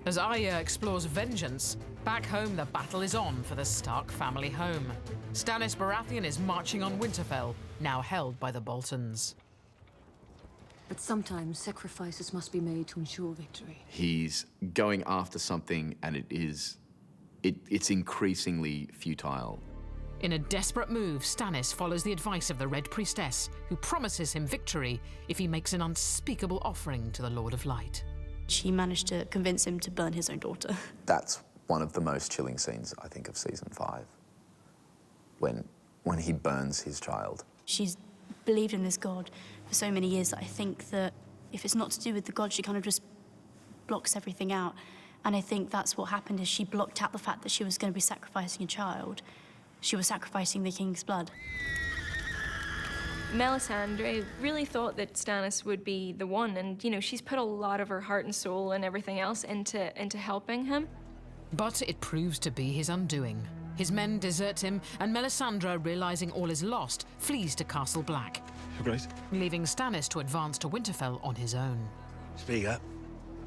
As Arya explores vengeance, back home the battle is on for the Stark family home. Stannis Baratheon is marching on Winterfell, now held by the Boltons. But sometimes sacrifices must be made to ensure victory. He's going after something, and it's increasingly futile. In a desperate move, Stannis follows the advice of the Red Priestess, who promises him victory if he makes an unspeakable offering to the Lord of Light. She managed to convince him to burn his own daughter. That's one of the most chilling scenes, I think, of season 5. When he burns his child. She's believed in this god for so many years that I think that if it's not to do with the god, she kind of just blocks everything out. And I think that's what happened, is she blocked out the fact that she was going to be sacrificing a child. She was sacrificing the king's blood. Melisandre really thought that Stannis would be the one, and, you know, she's put a lot of her heart and soul and everything else into helping him. But it proves to be his undoing. His men desert him, and Melisandre, realizing all is lost, flees to Castle Black, Right. leaving Stannis to advance to Winterfell on his own. Speak up.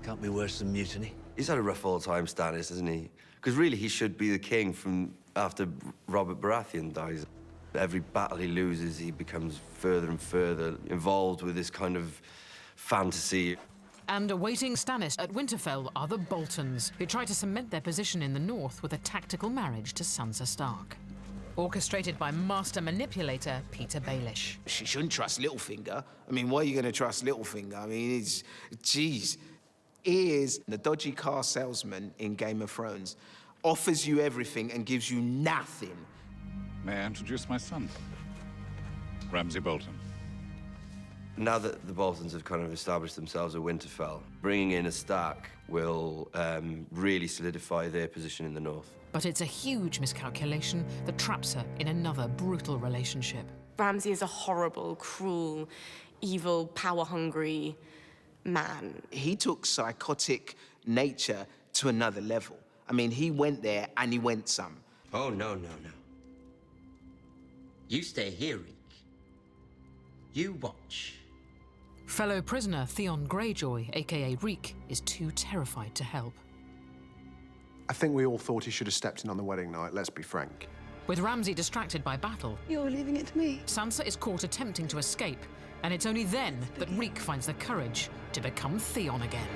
Can't be worse than mutiny. He's had a rough old time, Stannis, hasn't he? Because really, he should be the king from after Robert Baratheon dies. Every battle he loses, he becomes further and further involved with this kind of fantasy. And awaiting Stannis at Winterfell are the Boltons, who try to cement their position in the north with a tactical marriage to Sansa Stark. Orchestrated by master manipulator Peter Baelish. She shouldn't trust Littlefinger. I mean, why are you going to trust Littlefinger? I mean, jeez. He is the dodgy car salesman in Game of Thrones. Offers you everything and gives you nothing. May I introduce my son? Ramsay Bolton. Now that the Boltons have kind of established themselves at Winterfell, bringing in a Stark will really solidify their position in the north. But it's a huge miscalculation that traps her in another brutal relationship. Ramsay is a horrible, cruel, evil, power-hungry man. He took psychotic nature to another level. I mean, he went there and he went some. Oh, no. You stay here, Reek. You watch. Fellow prisoner Theon Greyjoy, aka Reek, is too terrified to help. I think we all thought he should have stepped in on the wedding night, let's be frank. With Ramsay distracted by battle, You're leaving it to me. Sansa is caught attempting to escape, and it's only then that Reek finds the courage to become Theon again.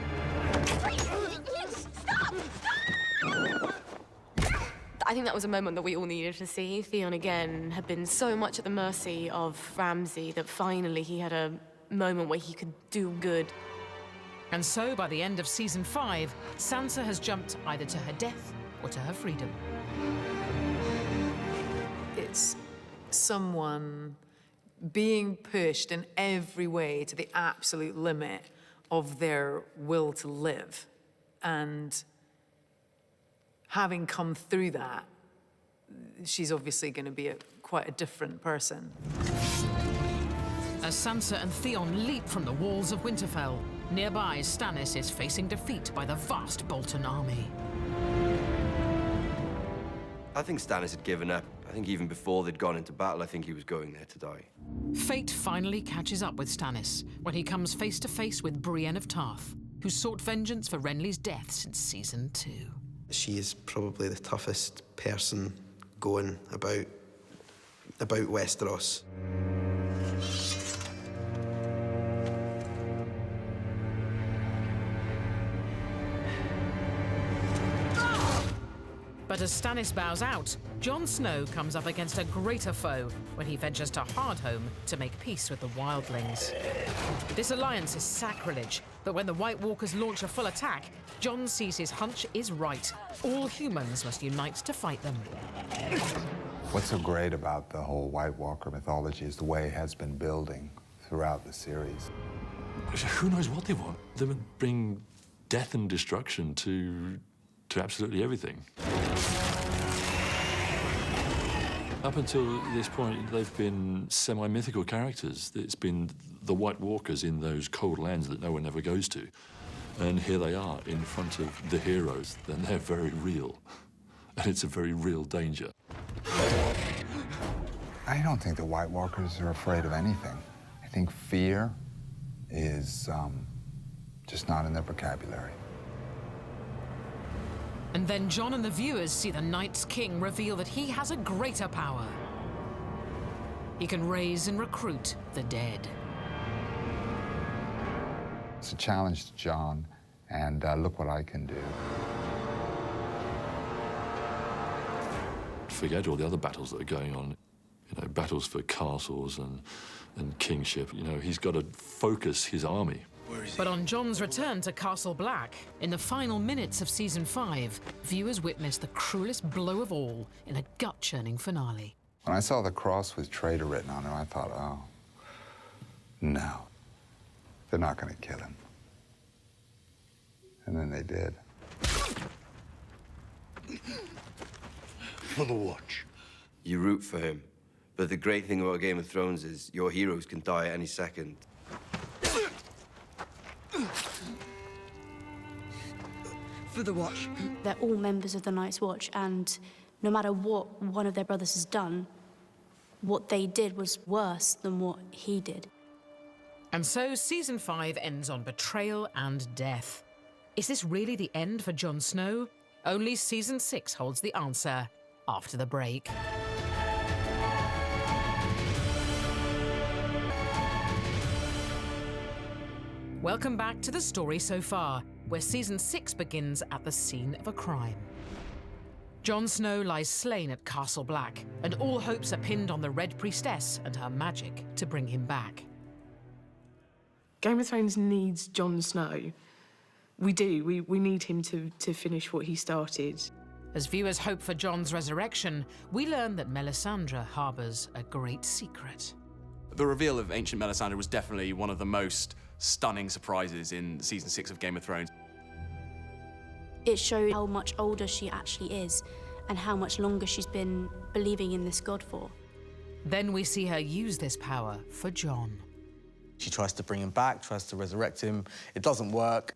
I think that was a moment that we all needed to see. Theon again had been so much at the mercy of Ramsay that finally he had a moment where he could do good. And so, by the end of season 5, Sansa has jumped either to her death or to her freedom. It's someone being pushed in every way to the absolute limit of their will to live. And having come through that, she's obviously going to be quite a different person. As Sansa and Theon leap from the walls of Winterfell, nearby Stannis is facing defeat by the vast Bolton army. I think Stannis had given up. I think even before they'd gone into battle, I think he was going there to die. Fate finally catches up with Stannis when he comes face to face with Brienne of Tarth, who sought vengeance for Renly's death since season 2. She is probably the toughest person going about Westeros. But as Stannis bows out, Jon Snow comes up against a greater foe when he ventures to Hardhome to make peace with the wildlings. This alliance is sacrilege, but when the White Walkers launch a full attack, Jon sees his hunch is right. All humans must unite to fight them. What's so great about the whole White Walker mythology is the way it has been building throughout the series. Who knows what they want? They would bring death and destruction to absolutely everything. Up until this point, they've been semi-mythical characters. It's been the White Walkers in those cold lands that no one ever goes to. And here they are in front of the heroes, and they're very real. And it's a very real danger. I don't think the White Walkers are afraid of anything. I think fear is just not in their vocabulary. And then Jon and the viewers see the Night's King reveal that he has a greater power. He can raise and recruit the dead. It's a challenge to Jon, and look what I can do. Forget all the other battles that are going on. You know, battles for castles and kingship. You know, he's got to focus his army. But on Jon's return to Castle Black, in the final minutes of season 5, viewers witness the cruelest blow of all in a gut-churning finale. When I saw the cross with traitor written on it, I thought, oh, no, they're not going to kill him. And then they did. For the Watch. You root for him. But the great thing about Game of Thrones is your heroes can die at any second. For the Watch. They're all members of the Night's Watch, and no matter what one of their brothers has done, what they did was worse than what he did. And so season 5 ends on betrayal and death. Is this really the end for Jon Snow? Only season 6 holds the answer after the break. Welcome back to The Story So Far, where season 6 begins at the scene of a crime. Jon Snow lies slain at Castle Black, and all hopes are pinned on the Red Priestess and her magic to bring him back. Game of Thrones needs Jon Snow. We do. We need him to finish what he started. As viewers hope for Jon's resurrection, we learn that Melisandre harbours a great secret. The reveal of ancient Melisandre was definitely one of the most stunning surprises in season 6 of Game of Thrones. It showed how much older she actually is and how much longer she's been believing in this god for. Then we see her use this power for Jon. She tries to bring him back, tries to resurrect him. It doesn't work.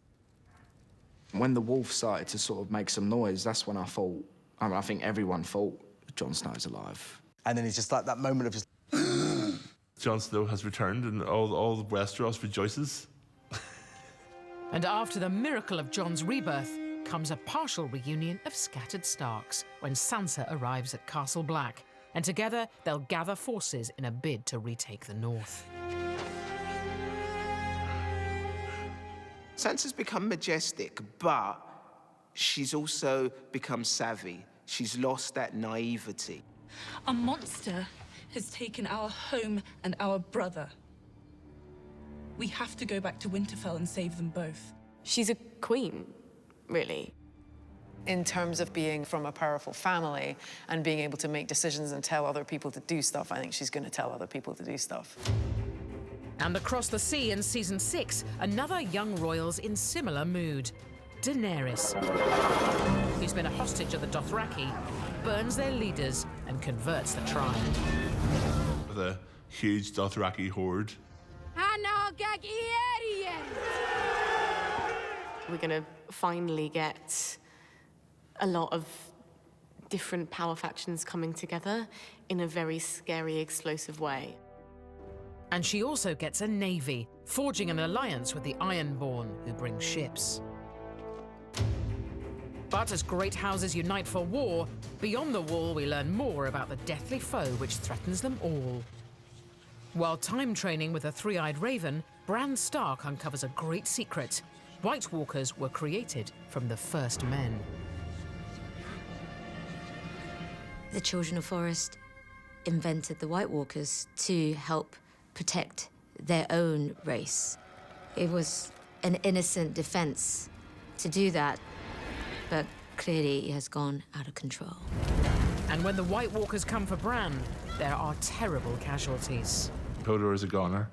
When the wolf started to sort of make some noise, that's when I thought, I think everyone thought Jon Snow's alive. And then it's just like that moment of just... Jon Snow has returned and all Westeros rejoices. And after the miracle of Jon's rebirth becomes a partial reunion of scattered Starks when Sansa arrives at Castle Black, and together they'll gather forces in a bid to retake the North. Sansa's become majestic, but she's also become savvy. She's lost that naivety. A monster has taken our home and our brother. We have to go back to Winterfell and save them both. She's a queen, really. In terms of being from a powerful family and being able to make decisions and tell other people to do stuff, I think she's going to tell other people to do stuff. And across the sea in Season 6, another young royal's in similar mood. Daenerys, who's been a hostage of the Dothraki, burns their leaders and converts the tribe. The huge Dothraki horde. We're going to finally get a lot of different power factions coming together in a very scary, explosive way. And she also gets a navy, forging an alliance with the Ironborn, who bring ships. But as great houses unite for war, beyond the wall we learn more about the deathly foe which threatens them all. While time training with a three-eyed raven, Bran Stark uncovers a great secret. White Walkers were created from the first men. The Children of Forest invented the White Walkers to help protect their own race. It was an innocent defense to do that, but clearly it has gone out of control. And when the White Walkers come for Bran, there are terrible casualties. Hodor is a goner.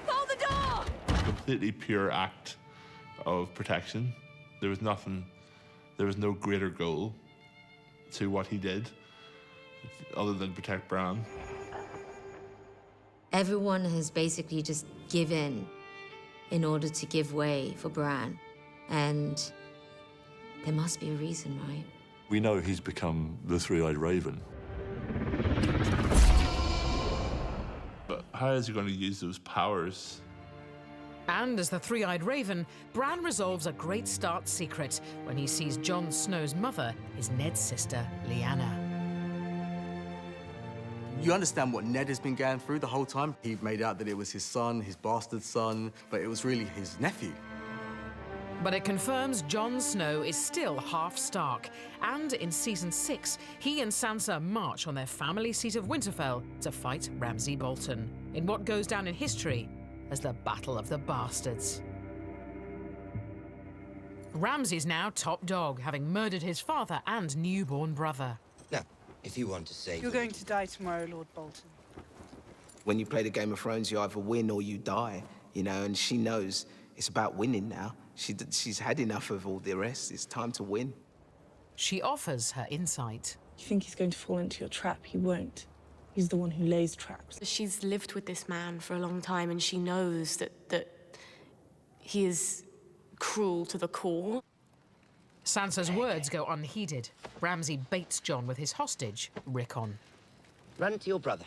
Hold the door! Completely pure act of protection. There was nothing, there was no greater goal to what he did other than protect Bran. Everyone has basically just given in order to give way for Bran. And there must be a reason, right? We know he's become the three-eyed raven. But how is he going to use those powers? And as the three-eyed raven, Bran resolves a great start secret when he sees Jon Snow's mother is Ned's sister, Lyanna. You understand what Ned has been going through the whole time. He made out that it was his son, his bastard son, but it was really his nephew. But it confirms Jon Snow is still half Stark, and in Season 6, he and Sansa march on their family seat of Winterfell to fight Ramsay Bolton, in what goes down in history as the Battle of the Bastards. Ramsay's now top dog, having murdered his father and newborn brother. Now, if you want to save You're going to die tomorrow, Lord Bolton. When you play the Game of Thrones, you either win or you die, you know, and she knows it's about winning now. She's had enough of all the rest. It's time to win. She offers her insight. You think he's going to fall into your trap? He won't. He's the one who lays traps. She's lived with this man for a long time, and she knows that he is cruel to the core. Sansa's words go unheeded. Ramsay baits Jon with his hostage, Rickon. Run to your brother.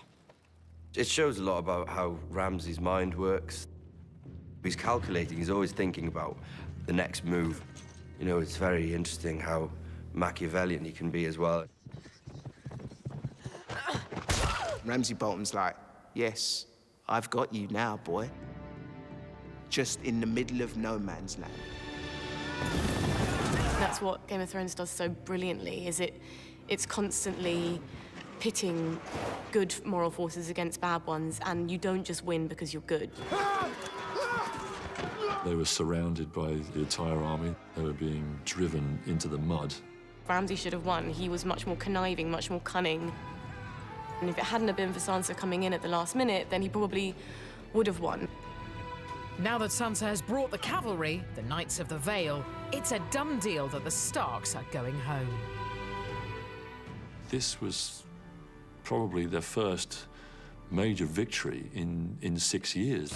It shows a lot about how Ramsay's mind works. He's calculating, he's always thinking about the next move. You know, it's very interesting how Machiavellian he can be as well. Ramsay Bolton's like, yes, I've got you now, boy. Just in the middle of no man's land. That's what Game of Thrones does so brilliantly, is it's constantly pitting good moral forces against bad ones, and you don't just win because you're good. They were surrounded by the entire army. They were being driven into the mud. Ramsay should have won. He was much more conniving, much more cunning. And if it hadn't have been for Sansa coming in at the last minute, then he probably would have won. Now that Sansa has brought the cavalry, the Knights of the Vale, it's a done deal that the Starks are going home. This was probably their first major victory in 6 years.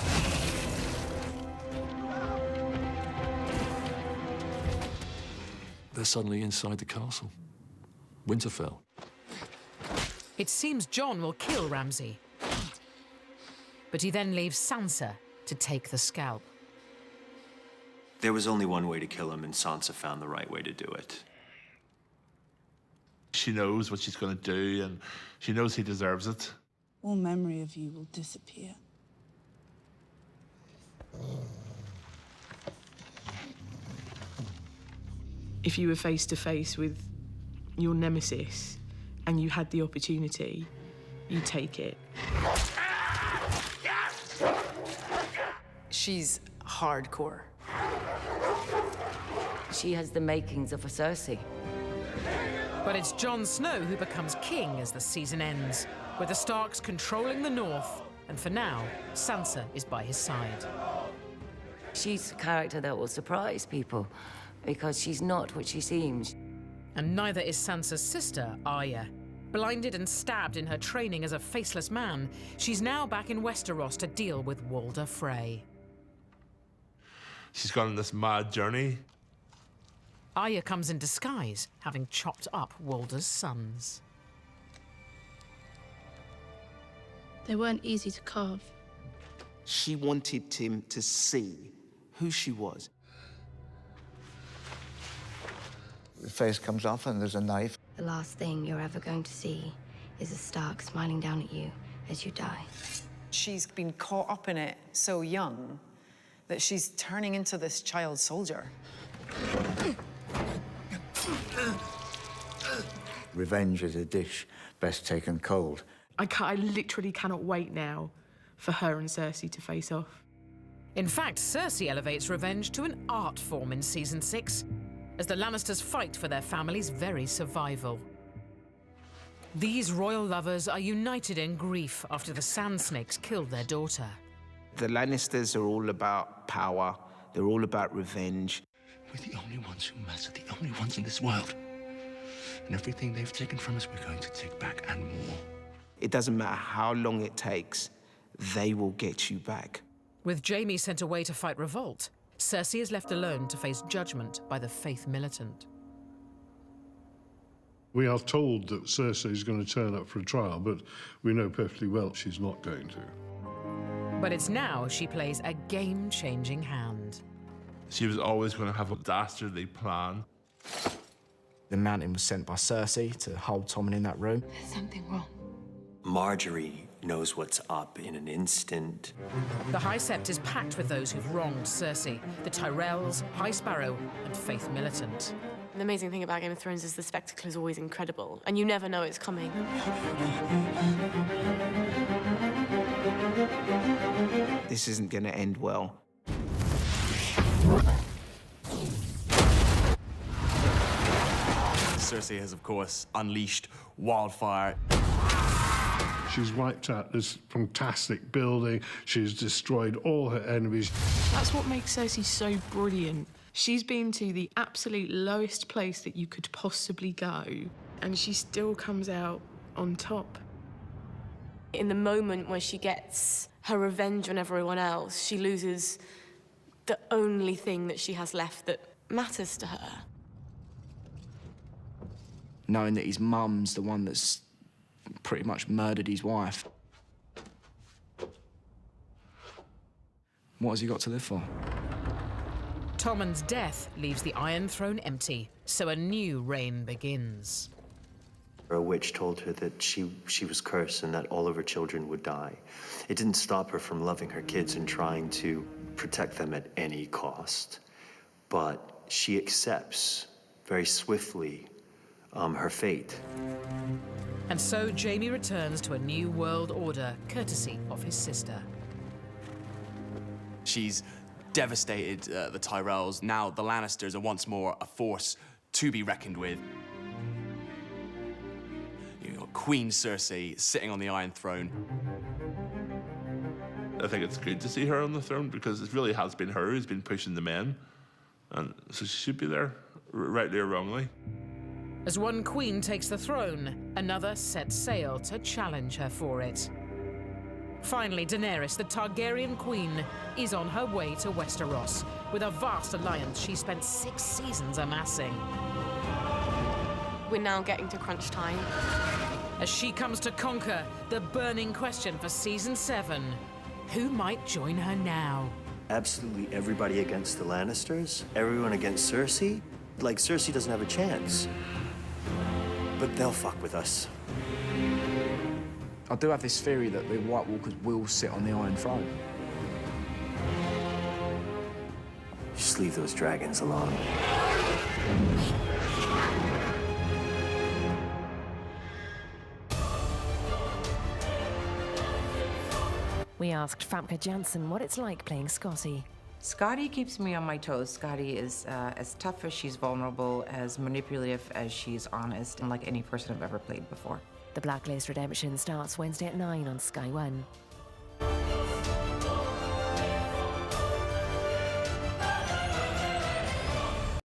They're suddenly inside the castle. Winterfell. It seems Jon will kill Ramsay. But he then leaves Sansa to take the scalp. There was only one way to kill him, and Sansa found the right way to do it. She knows what she's going to do, and she knows he deserves it. All memory of you will disappear. If you were face to face with your nemesis and you had the opportunity, you take it. She's hardcore. She has the makings of a Cersei. But it's Jon Snow who becomes king as the season ends, with the Starks controlling the north, and for now, Sansa is by his side. She's a character that will surprise people, because she's not what she seems. And neither is Sansa's sister, Arya. Blinded and stabbed in her training as a faceless man, she's now back in Westeros to deal with Walder Frey. She's gone on this mad journey. Arya comes in disguise, having chopped up Walder's sons. They weren't easy to carve. She wanted him to see who she was. The face comes off and there's a knife. The last thing you're ever going to see is a Stark smiling down at you as you die. She's been caught up in it so young that she's turning into this child soldier. Revenge is a dish best taken cold. I literally cannot wait now for her and Cersei to face off. In fact, Cersei elevates revenge to an art form in Season 6, as the Lannisters fight for their family's very survival. These royal lovers are united in grief after the Sand Snakes killed their daughter. The Lannisters are all about power. They're all about revenge. We're the only ones who matter, the only ones in this world. And everything they've taken from us, we're going to take back and more. It doesn't matter how long it takes, they will get you back. With Jaime sent away to fight revolt, Cersei is left alone to face judgment by the Faith Militant. We are told that Cersei is going to turn up for a trial, but we know perfectly well she's not going to. But it's now she plays a game-changing hand. She was always going to have a dastardly plan. The Mountain was sent by Cersei to hold Tommen in that room. There's something wrong. Marjorie knows what's up in an instant. The High Sept is packed with those who've wronged Cersei, the Tyrells, High Sparrow, and Faith Militant. The amazing thing about Game of Thrones is the spectacle is always incredible, and you never know it's coming. This isn't going to end well. Cersei has, of course, unleashed wildfire. She's wiped out this fantastic building. She's destroyed all her enemies. That's what makes Cersei so brilliant. She's been to the absolute lowest place that you could possibly go, and she still comes out on top. In the moment where she gets her revenge on everyone else, she loses the only thing that she has left that matters to her. Knowing that his mum's the one that's pretty much murdered his wife. What has he got to live for? Tommen's death leaves the Iron Throne empty, so a new reign begins. A witch told her that she was cursed and that all of her children would die. It didn't stop her from loving her kids and trying to protect them at any cost. But she accepts very swiftly her fate. And so Jaime returns to a new world order, courtesy of his sister. She's devastated the Tyrells. Now the Lannisters are once more a force to be reckoned with. You've got Queen Cersei sitting on the Iron Throne. I think it's good to see her on the throne because it really has been her who's been pushing the men. And so she should be there, rightly or wrongly. As one queen takes the throne, another sets sail to challenge her for it. Finally, Daenerys, the Targaryen queen, is on her way to Westeros with a vast alliance she spent 6 seasons amassing. We're now getting to crunch time. As she comes to conquer the burning question for Season 7, who might join her now? absolutely everybody against the Lannisters, everyone against Cersei. Like, Cersei doesn't have a chance. But they'll fuck with us. I do have this theory that the White Walkers will sit on the Iron Throne. Just leave those dragons alone. We asked Famke Janssen what it's like playing Scotty. Scotty keeps me on my toes. Scotty is as tough as she's vulnerable, as manipulative as she's honest, and like any person I've ever played before. The Blacklist Redemption starts Wednesday at 9 on Sky One.